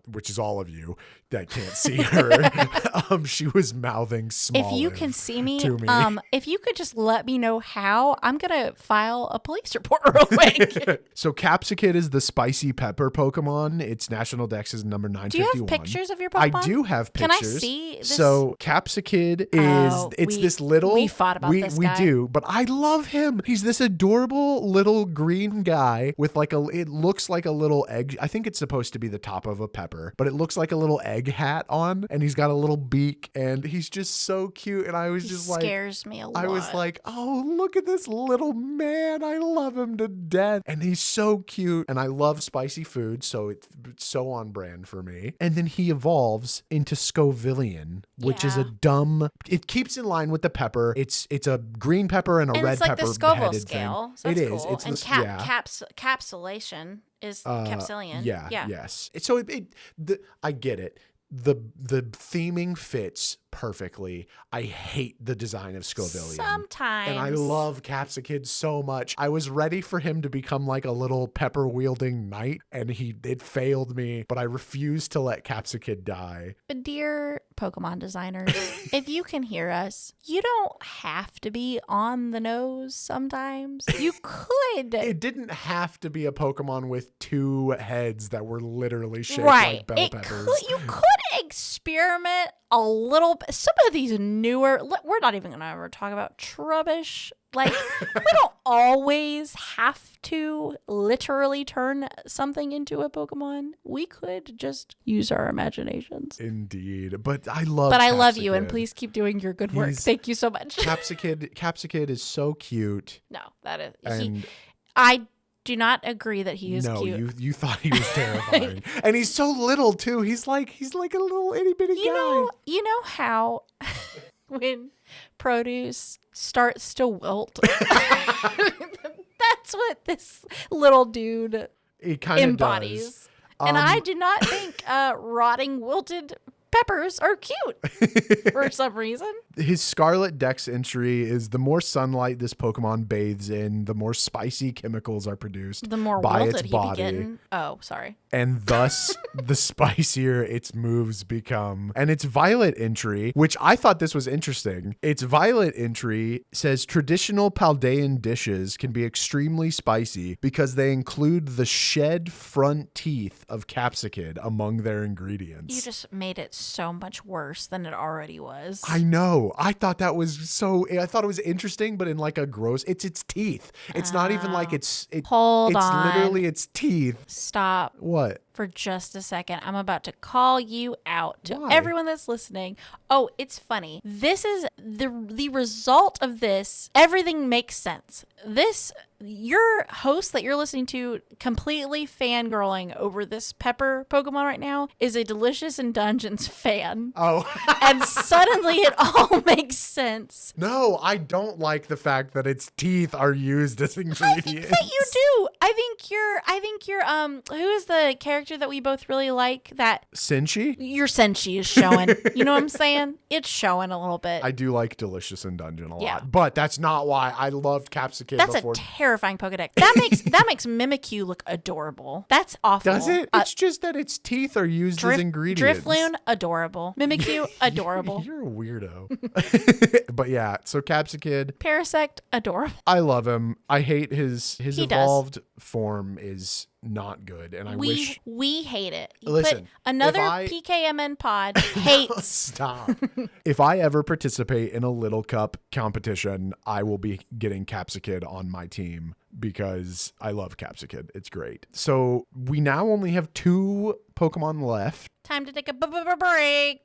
which is all of you that can't see her, she was mouthing small. If you can see me, to me. If you could just let me know how, I'm gonna file a police report real quick. So Capsakid is the spicy pepper Pokemon. Its national dex is number 951. Do you have pictures of your Pokemon? I do have pictures. Can I see this? So Capsakid is this little. We fought about this guy. We do, but I love him. He's this adorable little green guy with it looks like a little egg. I think it's supposed to be the top of of a pepper, but it looks like a little egg hat on, and he's got a little beak, and he's just so cute. And I was just like, scares me a lot. I was like, oh, look at this little man. I love him to death. And he's so cute. And I love spicy food, so it's so on brand for me. And then he evolves into Scovillian, which is a dumb, it keeps in line with the pepper. It's a green pepper and a red it's like pepper the Scoville beheaded scale. thing. So that's it cool. is. It's and capsulation is capsillion. Yeah. Yes. So I get it. The theming fits perfectly. I hate the design of Scovillian. Sometimes. And I love Capsicid so much. I was ready for him to become like a little pepper wielding knight, and it failed me, but I refused to let Capsicid die. But dear Pokemon designers, if you can hear us, you don't have to be on the nose sometimes. You could. It didn't have to be a Pokemon with 2 heads that were literally shaped right. like bell peppers. You could experiment a little bit. Some of these newer, we're not even going to ever talk about Trubbish. Like, we don't always have to literally turn something into a Pokemon. We could just use our imaginations. Indeed. But I love I love you, and please keep doing your good work. Thank you so much. Capsicid is so cute. No, that is. And I do not agree that he is cute. No, you thought he was terrifying. And he's so little too. He's like a little itty bitty guy. You know how when produce starts to wilt. That's what this little dude embodies. And I do not think rotting, wilted peppers are cute for some reason. His Scarlet Dex entry is the more sunlight this Pokemon bathes in, the more spicy chemicals are produced the more by wilted its he body. be getting. Oh, sorry. And thus, the spicier its moves become. And its Violet entry, which I thought this was interesting, its Violet entry says traditional Paldean dishes can be extremely spicy because they include the shed front teeth of Capsicid among their ingredients. You just made it so much worse than it already was. I know. I thought it was interesting, but in like a gross, it's its teeth. It's not even like Hold on. It's literally its teeth. Stop. What? For just a second. I'm about to call you out to Why? everyone that's listening. Oh, it's funny. This is the result of this. Everything makes sense. Your host that you're listening to completely fangirling over this pepper Pokemon right now is a Delicious in Dungeons fan. Oh. And suddenly it all makes sense. No, I don't like the fact that its teeth are used as ingredients. I think that you do. I think you're who is the character that we both really like that Senshi? your Senshi is showing. You know what I'm saying? It's showing a little bit. I do like Delicious in Dungeon a lot. Yeah. But that's not why I loved Capsicid That's before. a terrifying Pokedex. That makes Mimikyu look adorable. That's awful. Does it? It's just that its teeth are used as ingredients. Drifloon, adorable. Mimikyu, adorable. You're a weirdo. But yeah, so Capsicid. Parasect, adorable. I love him. I hate his He evolved form is not good, and I wish we hate it. Listen, another PKMN pod hates. Stop. If I ever participate in a Little Cup competition, I will be getting Capsicid on my team because I love Capsicid. It's great. So we now only have 2 Pokemon left. Time to take a break.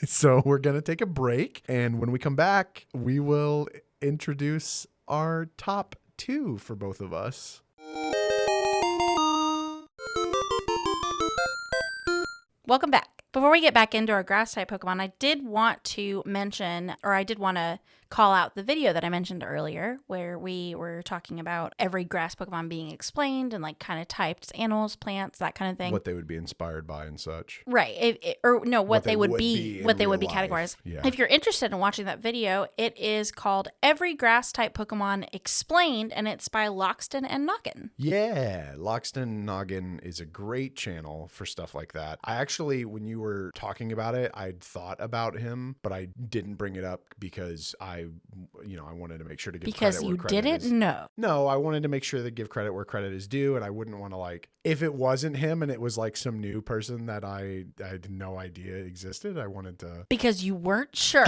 So we're gonna take a break, and when we come back, we will introduce our top 2 for both of us. Welcome back. Before we get back into our grass type Pokemon, I did want to call out the video that I mentioned earlier where we were talking about every grass Pokemon being explained and like kind of typed animals, plants, that kind of thing. What they would be inspired by and such. Right. What they would be categorized. Yeah. If you're interested in watching that video, it is called Every Grass Type Pokemon Explained, and it's by Loxton and Noggin. Yeah, Loxton and Noggin is a great channel for stuff like that. I actually, when you were talking about it, I'd thought about him, but I didn't bring it up because I wanted to make sure to give credit where credit is. Because you didn't know. No, I wanted to make sure to give credit where credit is due, and I wouldn't want to if it wasn't him and it was some new person that I had no idea existed, I wanted to. Because you weren't sure.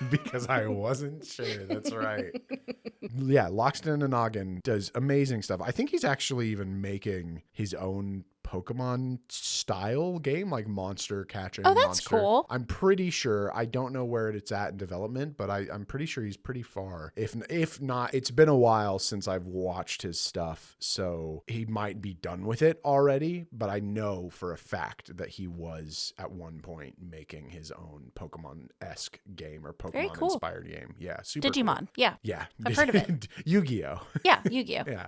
Because I wasn't sure. That's right. Yeah, Loxton and Noggin does amazing stuff. I think he's actually even making his own Pokemon style game, like monster catching. Oh, that's cool. I'm pretty sure. I don't know where it's at in development, but I'm pretty sure he's pretty far. If not, it's been a while since I've watched his stuff, so he might be done with it already. But I know for a fact that he was at one point making his own Pokemon-esque game or Pokemon-inspired game. Yeah, super Digimon. Cool. Yeah. Yeah. I've heard of it. Yu-Gi-Oh! Yeah, Yu-Gi-Oh! Yeah.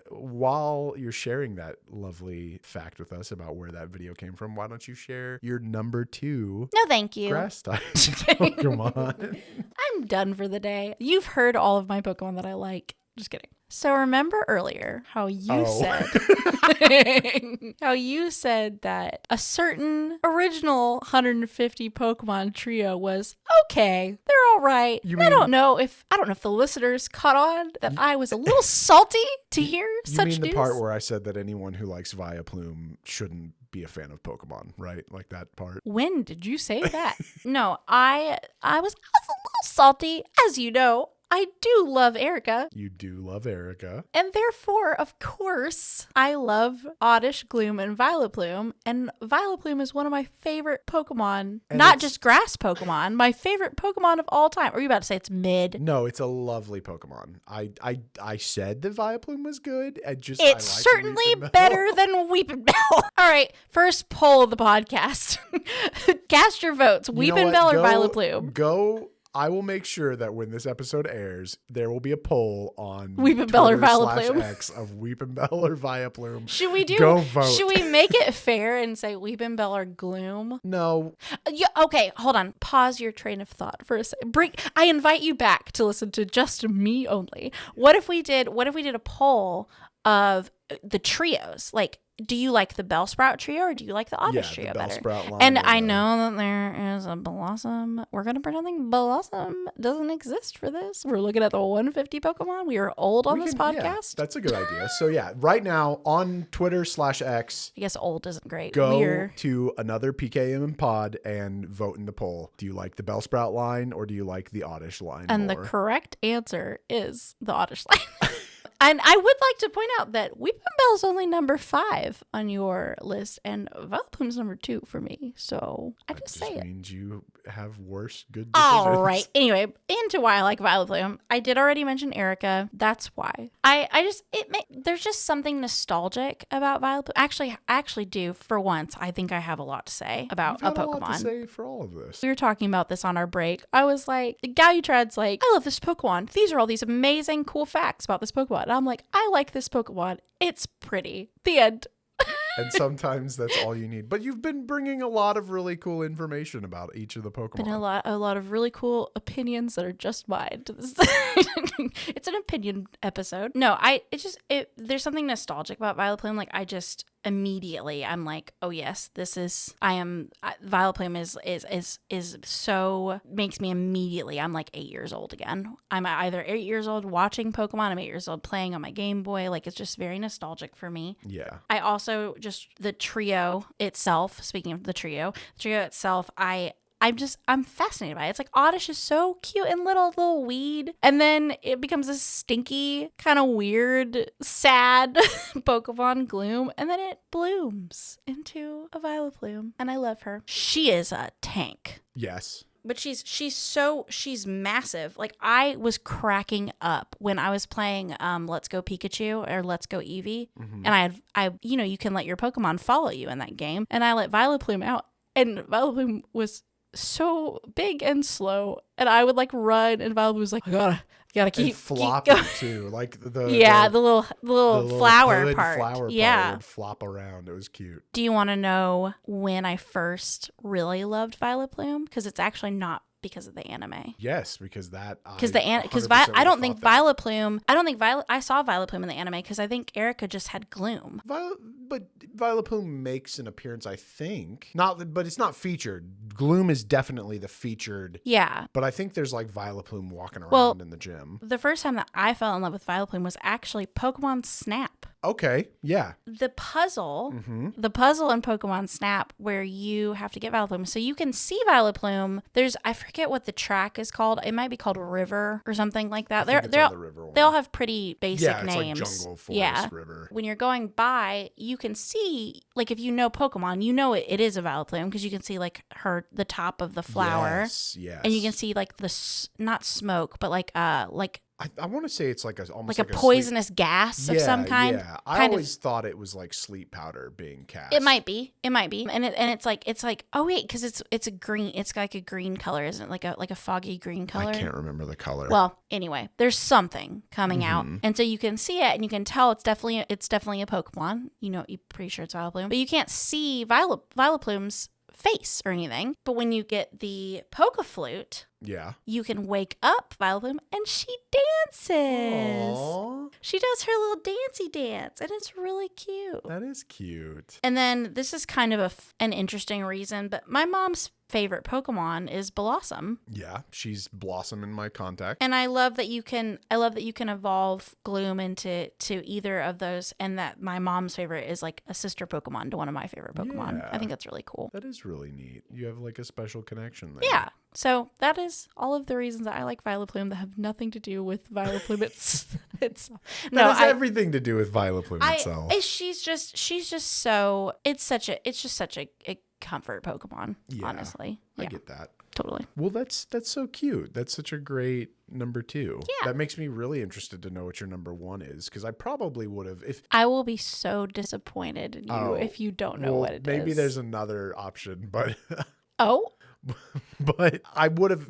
While you're sharing that lovely fact with us about where that video came from, why don't you share your number 2 No, thank you. grass type Pokemon? I'm done for the day. You've heard all of my Pokemon that I like. Just kidding. So remember earlier how you said that a certain original 150 Pokemon trio was okay. They're all right. I don't know if the listeners caught on that I was a little salty to hear such news. You mean the part where I said that anyone who likes Vileplume shouldn't be a fan of Pokemon, right? Like that part. When did you say that? No, I was a little salty, as you know. I do love Erica. You do love Erica. And therefore, of course, I love Oddish, Gloom, and Vileplume. And Vileplume is one of my favorite Pokemon. And not just grass Pokemon. My favorite Pokemon of all time. Or are you about to say it's mid? No, it's a lovely Pokemon. I said that Vileplume was good. It's certainly better than Weepinbell. All right, first poll of the podcast. Cast your votes. Weepinbell or Vileplume? I will make sure that when this episode airs, there will be a poll on Weepinbell or Vileplume X of Weepinbell or Vileplume. Should we Go vote. Should we make it fair and say Weepinbell or Gloom? No. Yeah, okay, hold on. Pause your train of thought for a second. I invite you back to listen to just me only. What if we did a poll of the trios? Like, do you like the Bellsprout trio or do you like the Oddish trio better? And I know that there is a Blossom. We're going to pretend Blossom doesn't exist for this. We're looking at the 150 Pokemon. We are old on this podcast. Yeah, that's a good idea. So yeah, right now on Twitter/X. I guess old isn't great. Go to Another PKM Pod and vote in the poll. Do you like the Bellsprout line or do you like the Oddish line And more? the correct answer is the Oddish line. And I would like to point out that Weepinbell's only number 5 on your list, and Vileplume's number 2 for me. So I just say it. That means you have worse good decisions. All right. Anyway, into why I like Vileplume. I did already mention Erica. That's why. There's just something nostalgic about Vileplume. I actually do. For once, I think I have a lot to say about a Pokemon. A lot to say for all of this. We were talking about this on our break. I was like, Galutrad's like, I love this Pokemon. These are all these amazing, cool facts about this Pokemon. And I'm like, I like this Pokemon. It's pretty. The end. And sometimes that's all you need. But you've been bringing a lot of really cool information about each of the Pokemon. Been a lot of really cool opinions that are just mine. It's an opinion episode. No, there's something nostalgic about Vileplume. Like I just immediately I'm like, oh yes, Vileplume is so makes me immediately, I'm like 8 years old again. I'm either 8 years old watching Pokemon, I'm 8 years old playing on my Game Boy. Like it's just very nostalgic for me. Yeah. I also just the trio itself, speaking of the trio itself, I'm fascinated by it. It's like Oddish is so cute and little weed. And then it becomes this stinky, kind of weird, sad Pokemon Gloom. And then it blooms into a Vileplume. And I love her. She is a tank. Yes. But she's massive. Like I was cracking up when I was playing Let's Go Pikachu or Let's Go Eevee. Mm-hmm. And I you can let your Pokemon follow you in that game. And I let Vileplume out. And Vileplume was so big and slow, and I would like run, and Vileplume was like, I gotta keep flopping too, like the little flower part. Part would flop around. It was cute. Do you want to know when I first really loved Vileplume? Because it's actually not because of the anime. Yes, because I don't think Vileplume. I saw Vileplume in the anime because I think Erica just had Gloom. But Vileplume makes an appearance, I think. But it's not featured. Gloom is definitely the featured. Yeah. But I think there's like Vileplume walking around in the gym. The first time that I fell in love with Vileplume was actually Pokemon Snap. Okay. Yeah. The puzzle in Pokemon Snap where you have to get Vileplume. So you can see Vileplume. I forget what the track is called. It might be called River or something like that. They all have pretty basic names. Like jungle, forest, river. When you're going by, you can see, like, if you know Pokemon, you know it is a Vileplume because you can see like the top of the flower. Yes. And you can see like not smoke, but like I want to say it's like almost like a poisonous gas of some kind. Yeah, I always thought it was like sleep powder being cast. It might be, and it's like oh wait, because it's a green. It's like a green color, isn't it? Like a foggy green color. I can't remember the color. Well, anyway, there's something coming out, and so you can see it, and you can tell it's definitely a Pokemon. You know, you're pretty sure it's Vileplume, but you can't see Vileplume's face or anything. But when you get the Pokeflute, you can wake up Vileplume and she dances. Aww. She does her little dancey dance, and it's really cute. That is cute. And then this is kind of an interesting reason, but my mom's favorite Pokemon is Blossom. Yeah, she's Blossom in my contact. And I love that you can evolve Gloom into either of those, and that my mom's favorite is like a sister Pokemon to one of my favorite Pokemon. Yeah. I think that's really cool. That is really neat. You have like a special connection there. Yeah. So that is all of the reasons that I like Vileplume that have nothing to do with Vileplume itself. That has everything to do with Vileplume itself. She's just so it's just such a comfort Pokemon, honestly. I get that. Totally. Well, that's so cute. That's such a great number 2. Yeah. That makes me really interested to know what your number 1 is, because I probably would have I will be so disappointed in you if you don't know what it is. Maybe there's another option, but but I would have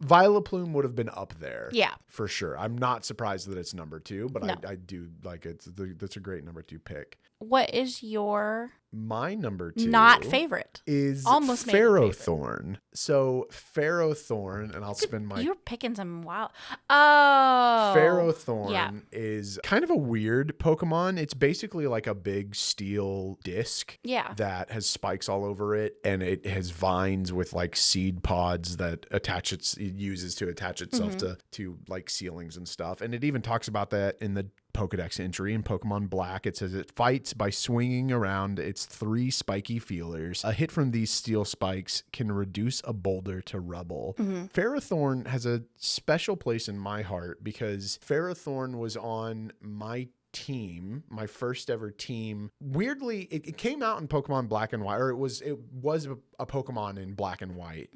Vileplume would have been up there. Yeah. For sure. I'm not surprised that it's number 2, but No. I do like it. That's a great number 2 pick. What is your My number 2 not favorite is almost Ferrothorn. So Ferrothorn, and I'll spin my You're picking some wild. Oh. Ferrothorn is kind of a weird Pokemon. It's basically like a big steel disc that has spikes all over it, and it has vines with like seed pods that it uses to attach itself to like ceilings and stuff. And it even talks about that in the Pokedex entry in Pokemon Black. It says it fights by swinging around its 3 spiky feelers. A hit from these steel spikes can reduce a boulder to rubble. Ferrothorn has a special place in my heart because Ferrothorn was on my team, my first ever team. Weirdly, it came out in Pokemon Black and White, or it was a Pokemon in Black and White,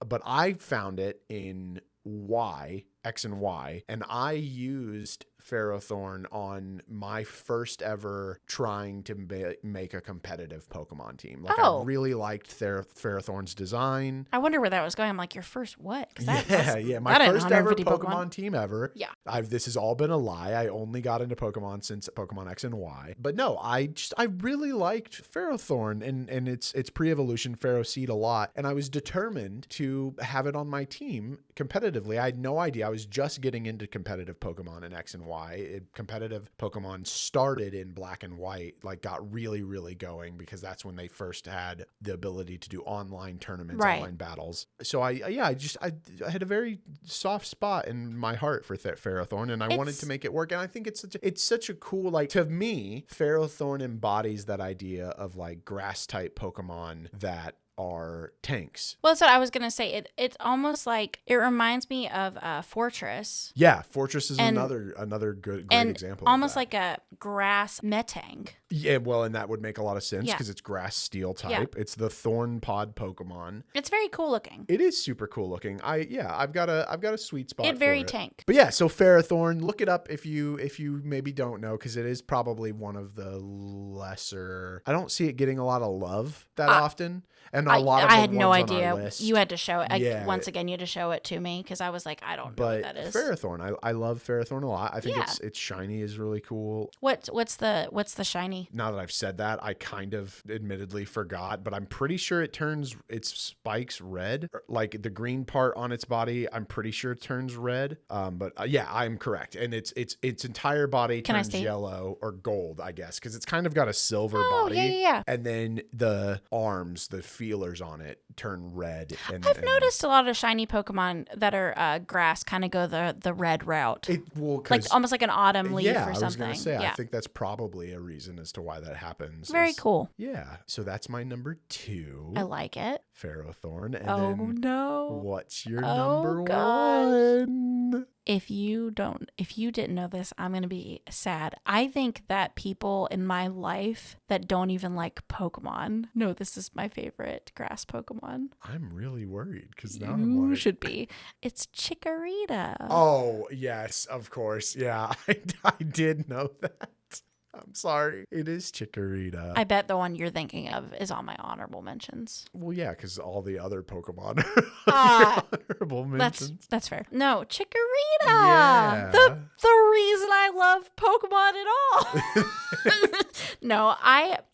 but I found it in X and Y, and I used Ferrothorn on my first ever trying to make a competitive Pokemon team. Like I really liked Ferrothorn's design. I wonder where that was going. I'm like, your first what? My first ever Pokemon team ever. Yeah. This has all been a lie. I only got into Pokemon since Pokemon X and Y. But no, I really liked Ferrothorn and its pre-evolution Ferroseed a lot. And I was determined to have it on my team competitively. I had no idea. I was just getting into competitive Pokemon in X and Y. Competitive Pokemon started in Black and White, like got really, really going because that's when they first had the ability to do online tournaments, online battles. So I had a very soft spot in my heart for Ferrothorn, and I wanted to make it work. And I think it's such a cool, like, to me, Ferrothorn embodies that idea of like grass type Pokemon that are tanks. Well, that's what I was gonna say. It's almost like it reminds me of Fortress. Yeah, Fortress is another great example. Almost like a grass Metang. Yeah, well, and that would make a lot of sense because it's grass steel type. Yeah. It's the Thorn Pod Pokemon. It's very cool looking. It is super cool looking. I've got a sweet spot. It's very tank. But yeah, so Ferrothorn, look it up if you maybe don't know, because it is probably one of the lesser. I don't see it getting a lot of love that often. And a lot of I had no idea. You had to show it. Once again, you had to show it to me because I was like, I don't know what that is. Ferrothorn, I love Ferrothorn a lot. I think its shiny is really cool. What's the shiny shiny. Now that I've said that, I kind of admittedly forgot, but I'm pretty sure it turns its spikes red. Like the green part on its body, I'm pretty sure it turns red. But yeah, I'm correct. And its entire body turns yellow or gold, I guess, because it's kind of got a silver body. Yeah. And then the arms, the feelers on it, turn red. I've noticed a lot of shiny Pokemon that are grass kind of go the red route. Like almost like an autumn leaf or something. I was going to say, I think that's probably a reason as to why that happens. Very cool. Yeah. So that's my number 2. I like it. Ferrothorn. And no. What's your number 1? If you didn't know this, I'm going to be sad. I think that people in my life that don't even like Pokemon know this is my favorite grass Pokemon. I'm really worried because now I'm like... should be. It's Chikorita. Oh, yes, of course. Yeah, I did know that. I'm sorry. It is Chikorita. I bet the one you're thinking of is on my honorable mentions. Well, yeah, because all the other Pokemon are honorable mentions. That's fair. No, Chikorita. Yeah. The reason I love Pokemon at all. No,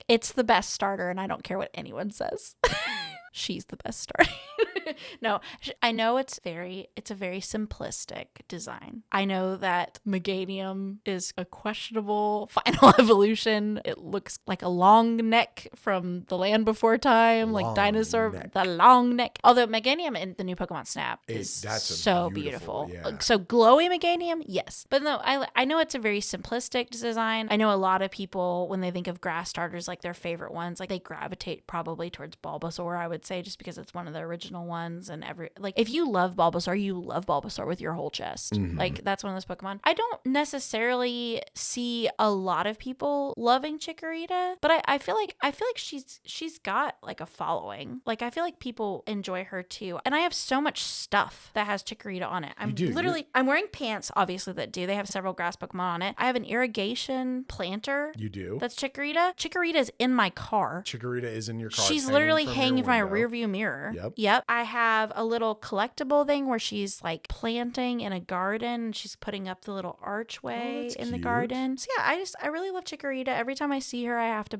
it's the best starter, and I don't care what anyone says. She's the best starter. No, I know it's a very simplistic design. I know that Meganium is a questionable final evolution. It looks like a long neck from the land before time, like dinosaur, the long neck. Although Meganium in the new Pokemon Snap is so beautiful. Yeah. So glowy Meganium, yes. But no, I know it's a very simplistic design. I know a lot of people, when they think of grass starters, like their favorite ones, like they gravitate probably towards Bulbasaur, I would say, just because it's one of the original ones. And if you love Bulbasaur, you love Bulbasaur with your whole chest. Mm-hmm. Like that's one of those Pokemon. I don't necessarily see a lot of people loving Chikorita, but I feel like she's got like a following. Like I feel like people enjoy her too. And I have so much stuff that has Chikorita on it. I'm wearing pants, obviously, that do. They have several grass Pokemon on it. I have an irrigation planter. You do? That's Chikorita. Chikorita is in my car. Chikorita is in your car. She's literally hanging from my rearview mirror. Yep. I have a little collectible thing where she's like planting in a garden. She's putting up the little archway in the garden. So yeah, I really love Chikorita. Every time I see her, I have to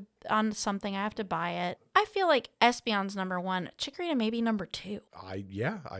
buy it. I feel like Espeon's number 1. Chikorita maybe number 2. I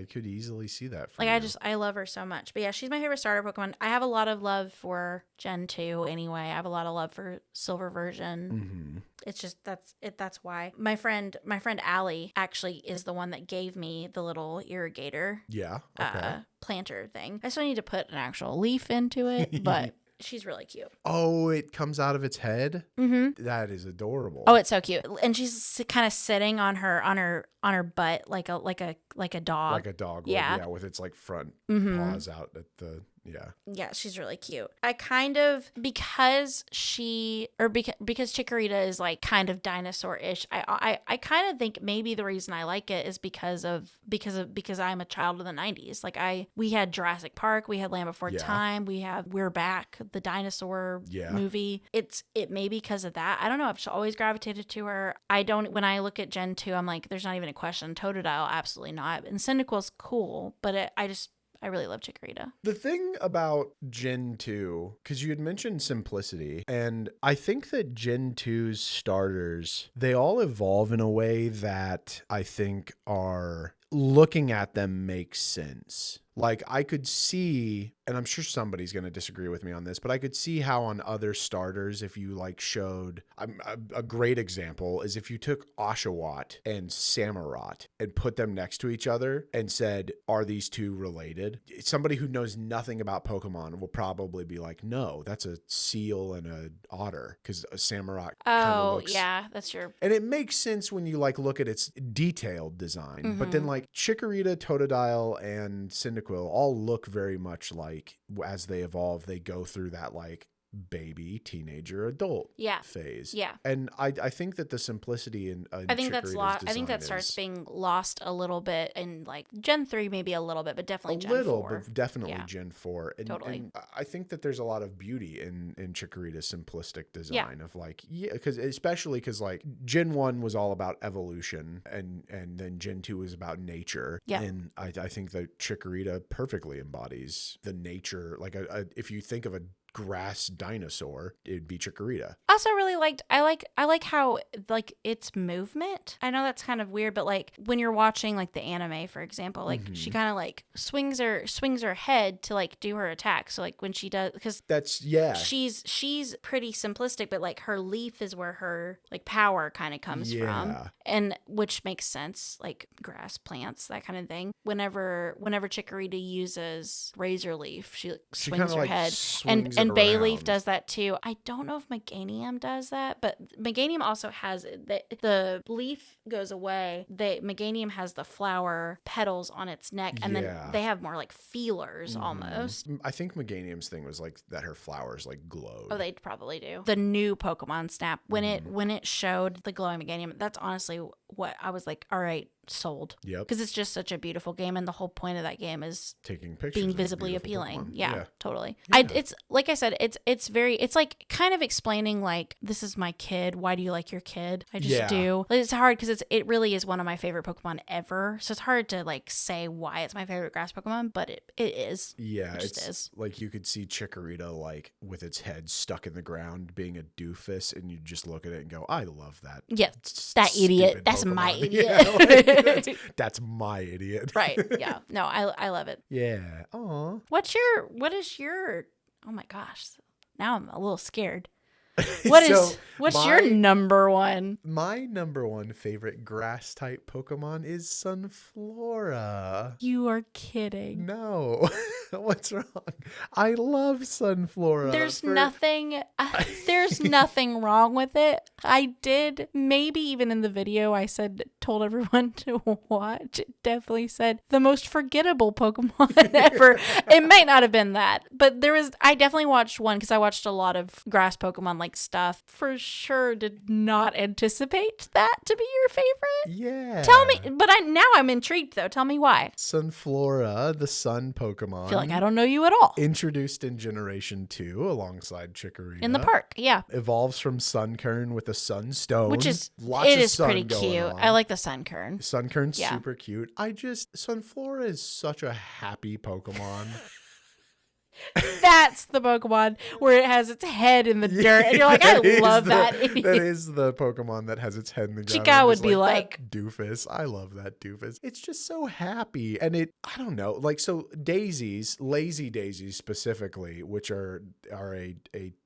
could easily see that. I love her so much. But yeah, she's my favorite starter Pokemon. I have a lot of love for Gen 2 anyway. I have a lot of love for Silver version. Mm-hmm. It's just that's why. My friend Allie actually is the one that gave me the little irrigator. Yeah. Okay. Planter thing. I still need to put an actual leaf into it, but she's really cute. Oh, it comes out of its head? Mm-hmm. That is adorable. Oh, it's so cute. And she's kind of sitting on her butt like a dog. Like a dog. Yeah, with its like front paws out at the Yeah, she's really cute. I kind of because Chikorita is like kind of dinosaur-ish. I kind of think maybe the reason I like it is because I'm a child of the 90s. Like we had Jurassic Park, we had Land Before Time, We're Back, the dinosaur movie. It may be because of that. I don't know. I've always gravitated to her. When I look at Gen 2, I'm like, there's not even a question. Totodile, absolutely not. And Cyndaquil's cool, but I really love Chikorita. The thing about Gen 2, because you had mentioned simplicity, and I think that Gen 2's starters, they all evolve in a way that I think are looking at them makes sense. Like I could see, and I'm sure somebody's going to disagree with me on this, but I could see how on other starters, if you like showed a great example is if you took Oshawott and Samurott and put them next to each other and said, are these two related? Somebody who knows nothing about Pokemon will probably be like, no, that's a seal and an otter, because a Samurott that's true. And it makes sense when you like look at its detailed design, but then like Chikorita, Totodile, and Cyndaquil all look very much like, as they evolve, they go through that like baby, teenager, adult phase. Yeah. And I think that the simplicity in I think that's lost. I think that starts being lost a little bit in like Gen 3, maybe a little bit, but definitely Gen 4. But definitely Gen 4. And, totally. And I think that there's a lot of beauty in Chikorita's simplistic design of like, especially because like Gen 1 was all about evolution and then Gen 2 was about nature. Yeah. And I think that Chikorita perfectly embodies the nature. Like if you think of a grass dinosaur, it'd be Chikorita. Also really liked, I like how like its movement. I know that's kind of weird, but like when you're watching like the anime, for example, like she kind of like swings her head to like do her attack. So like when she does, because she's pretty simplistic, but like her leaf is where her like power kind of comes from, and which makes sense, like grass, plants, that kind of thing. Whenever Chikorita uses Razor Leaf, she swings her head, and Bayleef does that too. I don't know if Meganium does that, but Meganium also has the leaf goes away. Meganium has the flower petals on its neck, and then they have more like feelers almost. I think Meganium's thing was like that her flowers like glowed. Oh, they probably do. The new Pokemon Snap, when it showed the glowing Meganium, that's honestly what I was like, all right, sold. Yep. Because it's just such a beautiful game, and the whole point of that game is taking pictures, being visibly appealing. Pokemon. Yeah, totally. Yeah. It's like I said, it's like kind of explaining like, this is my kid. Why do you like your kid? I just do. It's hard because it really is one of my favorite Pokemon ever. So it's hard to like say why it's my favorite grass Pokemon, but it is. Yeah, it is. Like you could see Chikorita like with its head stuck in the ground being a doofus, and you just look at it and go, I love that. Yeah, that idiot. That's Pokemon. my idiot. Yeah, that's my idiot. Right. Yeah. No, I love it. Yeah. Aw. What is your, oh my gosh. Now I'm a little scared. What's your number one? My number one favorite grass type Pokemon is Sunflora. You are kidding. No. What's wrong? I love Sunflora. There's nothing wrong with it. I did, maybe even in the video I told everyone to watch, it definitely said the most forgettable Pokemon ever. It might not have been that, but I definitely watched one because I watched a lot of grass Pokemon like stuff. For sure did not anticipate that to be your favorite. Yeah. Tell me, but now I'm intrigued though. Tell me why. Sunflora, the sun Pokemon. I feel like I don't know you at all. Introduced in Generation 2 alongside Chikorita. In the park, yeah. Evolves from Sunkern with a Sunstone. Which is, lots it of is sun pretty going cute. on. I like the Sunkern. Sunkern's super cute. Sunflora is such a happy Pokemon. That's the Pokemon where it has its head in the dirt. And you're like, I love that. That is the Pokemon that has its head in the ground. Chica would be like, doofus. I love that doofus. It's just so happy. And I don't know, like, so daisies, lazy daisies specifically, which are a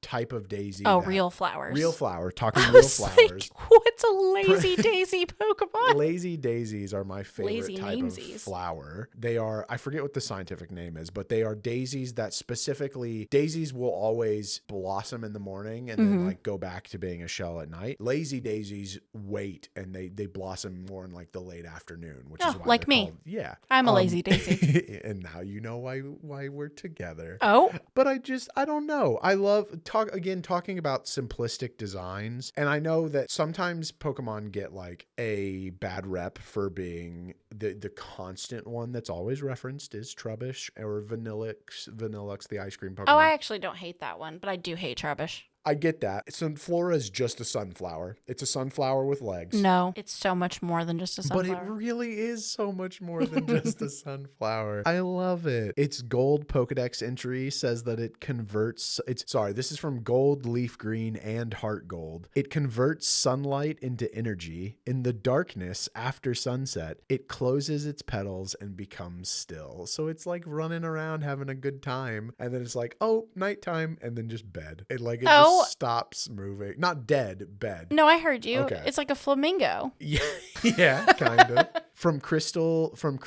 type of daisy. Oh, real flowers. Real flower. Talking real flowers. Like, what's a lazy daisy Pokemon? Lazy daisies are my favorite type of flower. They are, I forget what the scientific name is, but they are daisies that specifically, daisies will always blossom in the morning and then like go back to being a shell at night. Lazy daisies wait and they blossom more in like the late afternoon, which is why like me. Called, yeah. I'm a lazy daisy. And now you know why we're together. Oh. But I don't know. I love talking about simplistic designs. And I know that sometimes Pokemon get like a bad rep for being the constant one that's always referenced is Trubbish or Vanillux, the ice cream Pokemon. Oh, I actually don't hate that one, but I do hate Trubbish. I get that. Sunflora is just a sunflower. It's a sunflower with legs. No, it's so much more than just a sunflower. But it really is so much more than just a sunflower. I love it. Its gold Pokedex entry says that it converts... this is from Gold, Leaf Green, and Heart Gold. It converts sunlight into energy. In the darkness after sunset, it closes its petals and becomes still. So it's like running around having a good time. And then it's like, oh, nighttime, and then just bed. Just stops moving. Not dead, bed. No, I heard you. Okay. It's like a flamingo. Yeah, kind of. From Pokemon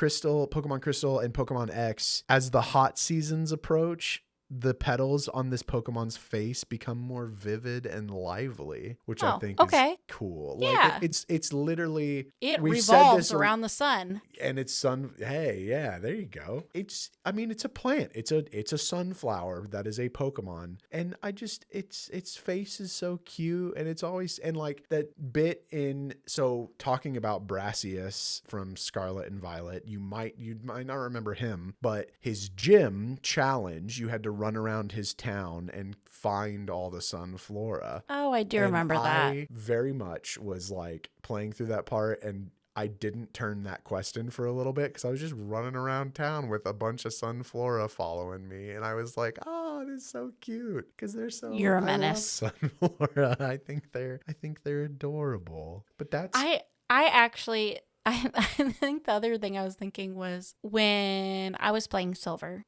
Crystal and Pokemon X, as the hot seasons approach, the petals on this Pokemon's face become more vivid and lively, which I think is cool. Yeah. Like it's literally revolves around the sun. And it's hey, yeah, there you go. It's a plant. It's a sunflower that is a Pokemon. And its face is so cute, and it's always, and like that bit in, so talking about Brassius from Scarlet and Violet, you might not remember him, but his gym challenge, you had to run around his town and find all the Sunflora. Oh, I do remember that. I very much was like playing through that part, and I didn't turn that quest in for a little bit because I was just running around town with a bunch of Sunflora following me, and I was like, oh, this is so cute because they're so. You're a menace. I love Sunflora. I think they're adorable. But that's. I actually. I think the other thing I was thinking was when I was playing Silver,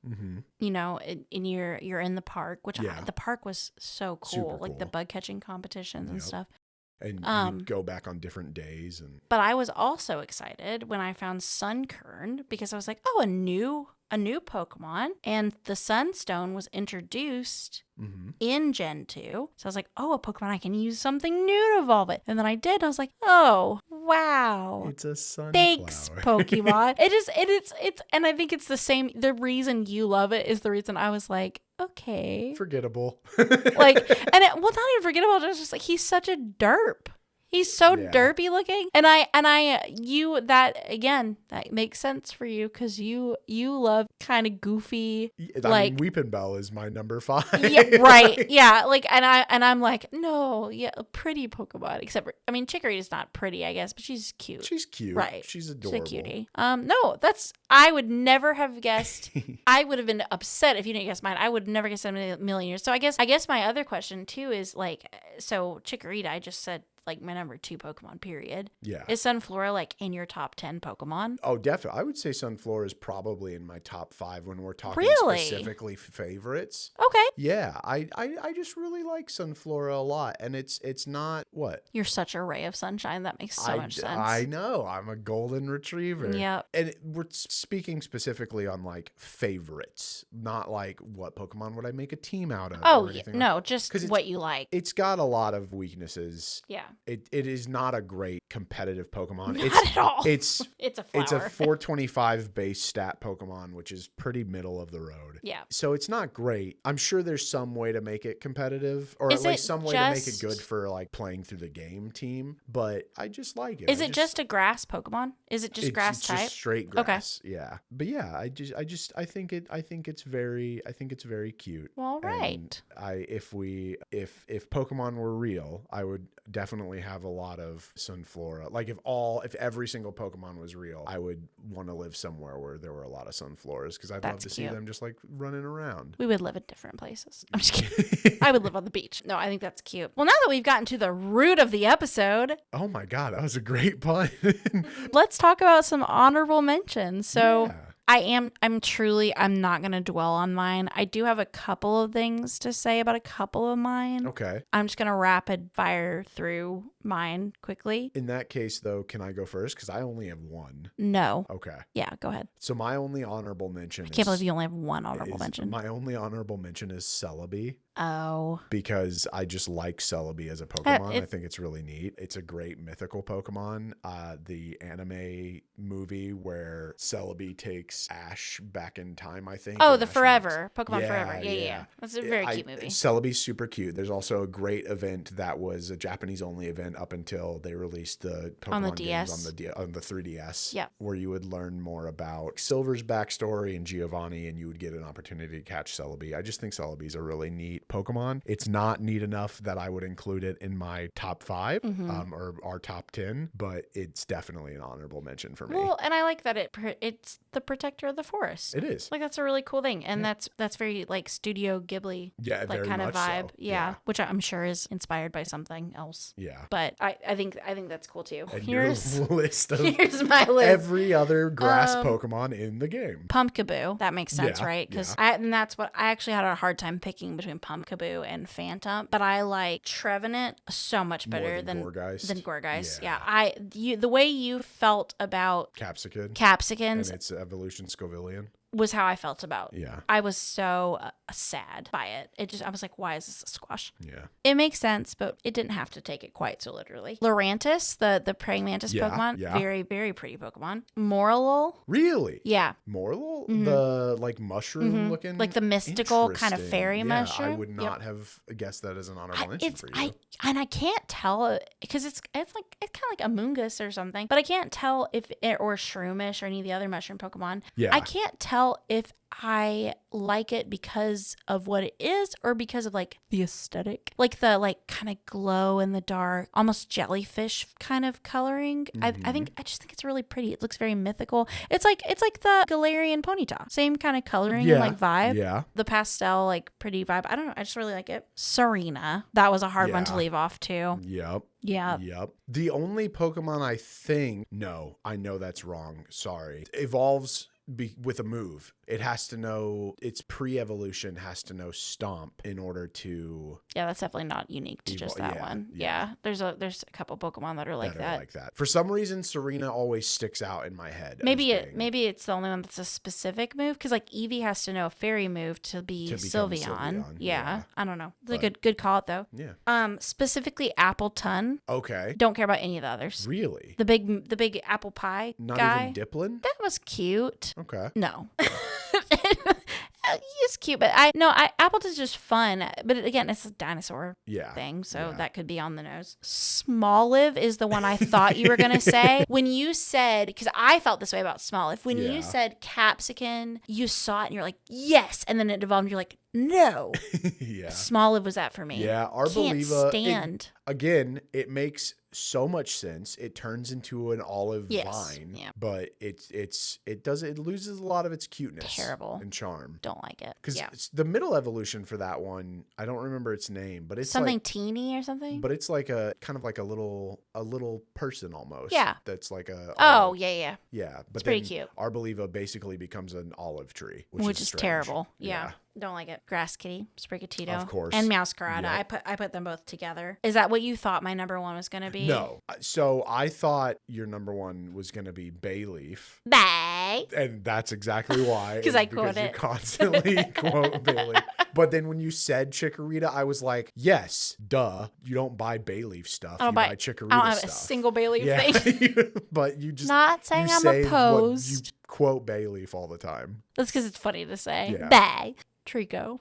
you know, and you're in the park, which the park was so cool, Super like cool. the bug catching competitions and stuff. And you'd go back on different days. But I was also excited when I found Sunkern because I was like, oh, a new Pokemon. And the Sunstone was introduced in Gen 2. So I was like, oh, a Pokemon, I can use something new to evolve it. And then I did. And I was like, oh, wow. It's a sunflower. Thanks, Pokemon. It's and I think it's the same. The reason you love it is the reason I was like, okay. Forgettable. Like, and not even forgettable. It's just like, he's such a derp. He's so derpy looking. And that makes sense for you because you love kind of goofy. I mean, Weepinbell is my number 5. Yeah, right. Yeah. Like, and I'm like, no, a pretty Pokemon. Except for, I mean, Chicory's not pretty, I guess, but she's cute. She's cute. Right. She's adorable. She's a cutie. No, I would never have guessed. I would have been upset if you didn't guess mine. I would never guess in a million years. So I guess my other question too is like, so Chikorita, I just said, like my number 2 Pokemon, period. Yeah. Is Sunflora like in your top 10 Pokemon? Oh, definitely. I would say Sunflora is probably in my top 5 when we're talking specifically favorites. Okay. Yeah. I just really like Sunflora a lot. And it's not what? You're such a ray of sunshine. That makes so much sense. I know. I'm a golden retriever. Yeah. And we're speaking specifically on like favorites, not like what Pokemon would I make a team out of. Oh, no, just what you like. It's got a lot of weaknesses. Yeah. It is not a great competitive Pokemon. Not at all. It's a flower. It's a 425 base stat Pokemon, which is pretty middle of the road. Yeah. So it's not great. I'm sure there's some way to make it competitive, or at least some way to make it good for like playing through the game team. But I just like it. Is it just a grass Pokemon? Is it just grass type? Just straight grass. Okay. Yeah. But yeah, I think it's very cute. Well, right. And if Pokemon were real, I would definitely have a lot of Sunflora. Like if every single Pokemon was real, I would want to live somewhere where there were a lot of Sunfloras because I'd love to see them just like running around. We would live in different places. I'm just kidding. I would live on the beach. No, I think that's cute. Well, now that we've gotten to the root of the episode. Oh my God, that was a great pun. Let's talk about some honorable mentions. So I'm not going to dwell on mine. I do have a couple of things to say about a couple of mine. Okay. I'm just going to rapid fire through mine quickly. In that case, though, can I go first? Because I only have one. No. Okay. Yeah, go ahead. So my only honorable mention I can't believe you only have one honorable mention. My only honorable mention is Celebi. Oh. Because I just like Celebi as a Pokemon. I think it's really neat. It's a great mythical Pokemon. The anime movie where Celebi takes Ash back in time, I think. Oh, the Forever. Pokemon Forever. Yeah. That's a very cute movie. Celebi's super cute. There's also a great event that was a Japanese-only event up until they released the Pokemon games on the 3DS. Yeah. Where you would learn more about Silver's backstory and Giovanni, and you would get an opportunity to catch Celebi. I just think Celebi's a really neat Pokemon. It's not neat enough that I would include it in my top 5 or our top 10, but it's definitely an honorable mention for me. Well, and I like that it's the protector of the forest. It is. Like, that's a really cool thing. And that's very like Studio Ghibli like kind of vibe. So. Yeah. Which I'm sure is inspired by something else. Yeah. But I think that's cool too. And here's my list. Every other grass Pokemon in the game. Pumpkaboo. That makes sense, right? Because I actually had a hard time picking between Pumpkaboo and Phantom, but I like Trevenant so much better than Gourgeist. Yeah. The way you felt about Capsicums and its evolution Scovillian was how I felt about. Yeah. I was so sad by it. I was like, why is this a squash? Yeah. It makes sense, but it didn't have to take it quite so literally. Lurantis, the praying mantis Pokemon, very, very pretty Pokemon. Morlul. Really? Yeah. Morlul? The like mushroom looking? Like the mystical kind of fairy mushroom. I would not have guessed that as an honorable mention for you. I can't tell because it's kind of like Amoonguss or something, but I can't tell if it or Shroomish or any of the other mushroom Pokemon. Yeah. I can't tell tell if I like it because of what it is or because of like the aesthetic, like the like kind of glow in the dark, almost jellyfish kind of coloring. I just think it's really pretty. It looks very mythical. It's like the Galarian Ponyta, same kind of coloring and like vibe. Yeah. The pastel like pretty vibe. I don't know. I just really like it. Serena, that was a hard one to leave off too. Yep. Yeah. Yep. The only Pokemon I know that's wrong. Sorry. Evolves with a move. It has to know its pre-evolution has to know Stomp in order to. Yeah, that's definitely not unique to just that one. Yeah. There's a couple Pokemon that are like that. For some reason, Serena always sticks out in my head. Maybe it's the only one that's a specific move because like Eevee has to know a fairy move to be Sylveon. Yeah. I don't know. It's a good call out though. Yeah. Specifically Appleton. Okay. Don't care about any of the others. Really? The big apple pie Not guy. even Dipplin? That was cute. Okay. No. He's cute, but Appleton's just fun. But again, it's a dinosaur thing, so that could be on the nose. Smoliv is the one I thought you were going to say. When you said, because I felt this way about Smoliv, when you said Capsicum, you saw it and you're like, yes. And then it evolved and you're like, no. Yeah. Smoliv was that for me. Yeah. Can't stand. Again, it makes so much sense. It turns into an olive vine, but it loses a lot of its cuteness and charm. Don't like it. Because the middle evolution for that one, I don't remember its name, but it's something like, teeny or something. But it's like a kind of like a little person almost. Yeah. That's like a yeah. But it's pretty cute. Arboliva basically becomes an olive tree, which is terrible. Yeah. Don't like it. Grass Kitty, Sprigatito, of course, and Meowscarada. Yep. I put them both together. Is that what you thought my number one was going to be? No. So I thought your number one was going to be Bayleef. And that's exactly why. Because you constantly quote Bayleef. But then when you said Chikorita, I was like, yes, duh. You don't buy Bayleef stuff. You buy Chikorita stuff. I don't have a single Bayleef thing. But you just not saying I'm opposed. You quote Bayleef all the time. That's because it's funny to say. Yeah. Trico.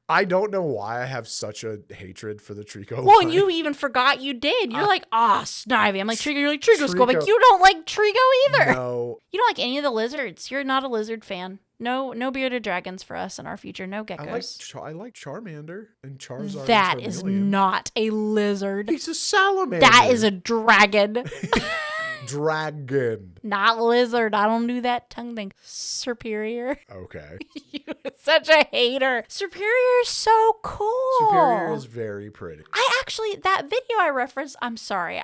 I don't know why I have such a hatred for the Trico. Well, and you even forgot you did. You're like, Snivy. I'm like, Trico. You're like, Trico's cool. But you don't like Trico either. No. You don't like any of the lizards. You're not a lizard fan. No bearded dragons for us in our future. No geckos. I like Charmander and Charizard. That is not a lizard. He's a salamander. That is a dragon. Dragon. Not lizard. I don't do that tongue thing. Superior. Okay. You're such a hater. Superior is so cool. Superior is very pretty. That video I referenced, I'm sorry.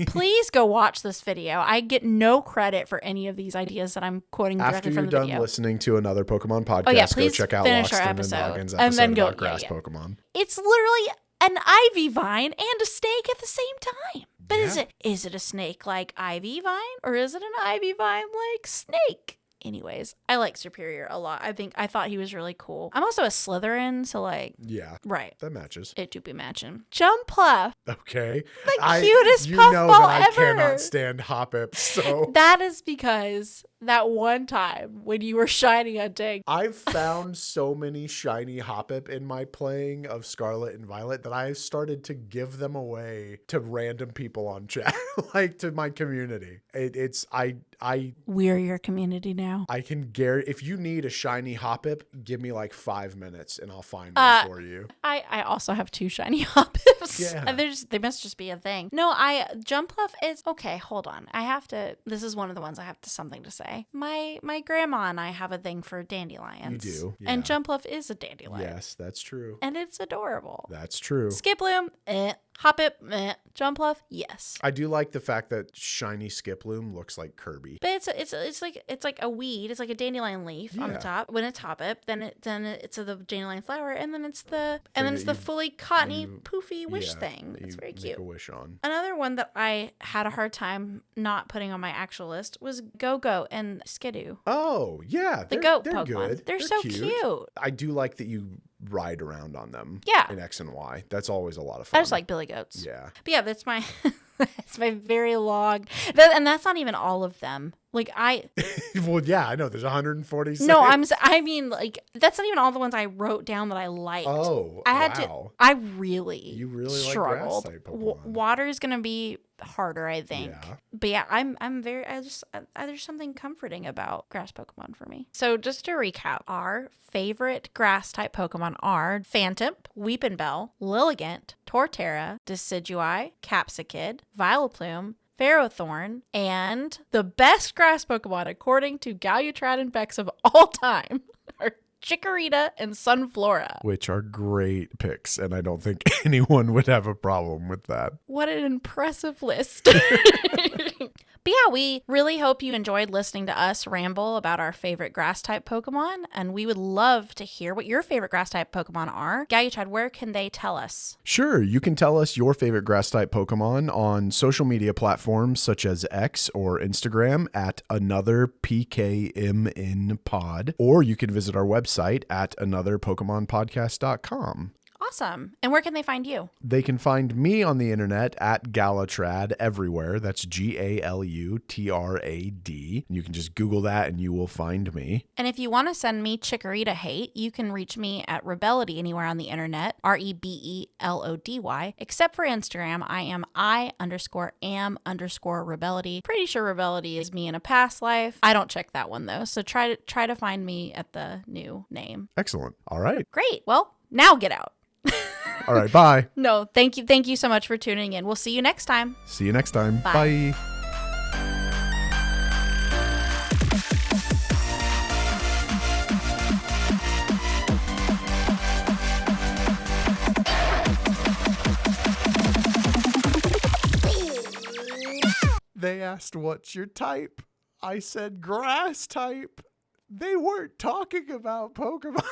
Please go watch this video. I get no credit for any of these ideas that I'm quoting directly from the video. After you're done listening to Another Pokemon Podcast, go check out Loxton and Noggin's episode and then about grass Pokemon. It's literally an ivy vine and a snake at the same time. But is it a snake like ivy vine or is it an ivy vine like snake? Anyways, I like Superior a lot. I thought he was really cool. I'm also a Slytherin, so like... Yeah. Right. That matches. It do be matching. Jumpluff. Okay. The cutest puffball ever. I cannot stand Hoppip, so... That is because that one time when you were shiny hunting. I've found so many shiny Hoppip in my playing of Scarlet and Violet that I've started to give them away to random people on chat, like to my community. We're your community now. I can guarantee if you need a shiny Hoppip, give me like 5 minutes and I'll find one for you. I also have 2 shiny Hoppips. Yeah. They must just be a thing. No, Jumpluff is okay. Hold on. This is one of the ones I have something to say. My grandma and I have a thing for dandelions. You do. Yeah. And Jumpluff is a dandelion. Yes, that's true. And it's adorable. That's true. Skiploom, Hoppip, Jumpluff, yes. I do like the fact that shiny Skiploom looks like Kirby. But it's like a weed. It's like a dandelion leaf on the top. When it's Hoppip, then it's the dandelion flower, and then it's the fully cottony poofy wish thing. It's very cute. Make a wish on. Another one that I had a hard time not putting on my actual list was Go-Go and Skidoo. Oh yeah, the goat Pokemon. Good. They're so cute. I do like that you ride around on them. Yeah. In X and Y. That's always a lot of fun. I just like Billy Goats. Yeah. But yeah, that's my that's my very long. And that's not even all of them. Like well, yeah, I know. There's 146. No, I mean, like, that's not even all the ones I wrote down that I liked. Oh, I really You really struggled. like grass type Pokemon. Water is going to be harder, I think. Yeah. But yeah, there's something comforting about grass Pokemon for me. So just to recap, our favorite grass type Pokemon are Phantom, Weepinbell, Lilligant, Torterra, Decidueye, Capsicid, Vileplume, Ferrothorn, and the best grass Pokemon according to Galutrad and Becs of all time are Chikorita and Sunflora. Which are great picks, and I don't think anyone would have a problem with that. What an impressive list. But yeah, we really hope you enjoyed listening to us ramble about our favorite grass type Pokemon, and we would love to hear what your favorite grass type Pokemon are. Galutrad, where can they tell us? Sure, you can tell us your favorite grass type Pokemon on social media platforms such as X or Instagram at Another PKMN Pod, or you can visit our website at anotherpokemonpodcast.com. Awesome. And where can they find you? They can find me on the internet at Galutrad everywhere. That's Galutrad. You can just Google that and you will find me. And if you want to send me Chikorita hate, you can reach me at Rebelody anywhere on the internet, REBELODY. Except for Instagram, I am I_am_Rebelody. Pretty sure Rebelody is me in a past life. I don't check that one though, so try to find me at the new name. Excellent. All right. Great. Well, now get out. All right. Bye. No, thank you. Thank you so much for tuning in. We'll see you next time. See you next time. Bye. Bye. They asked, what's your type? I said grass type. They weren't talking about Pokemon.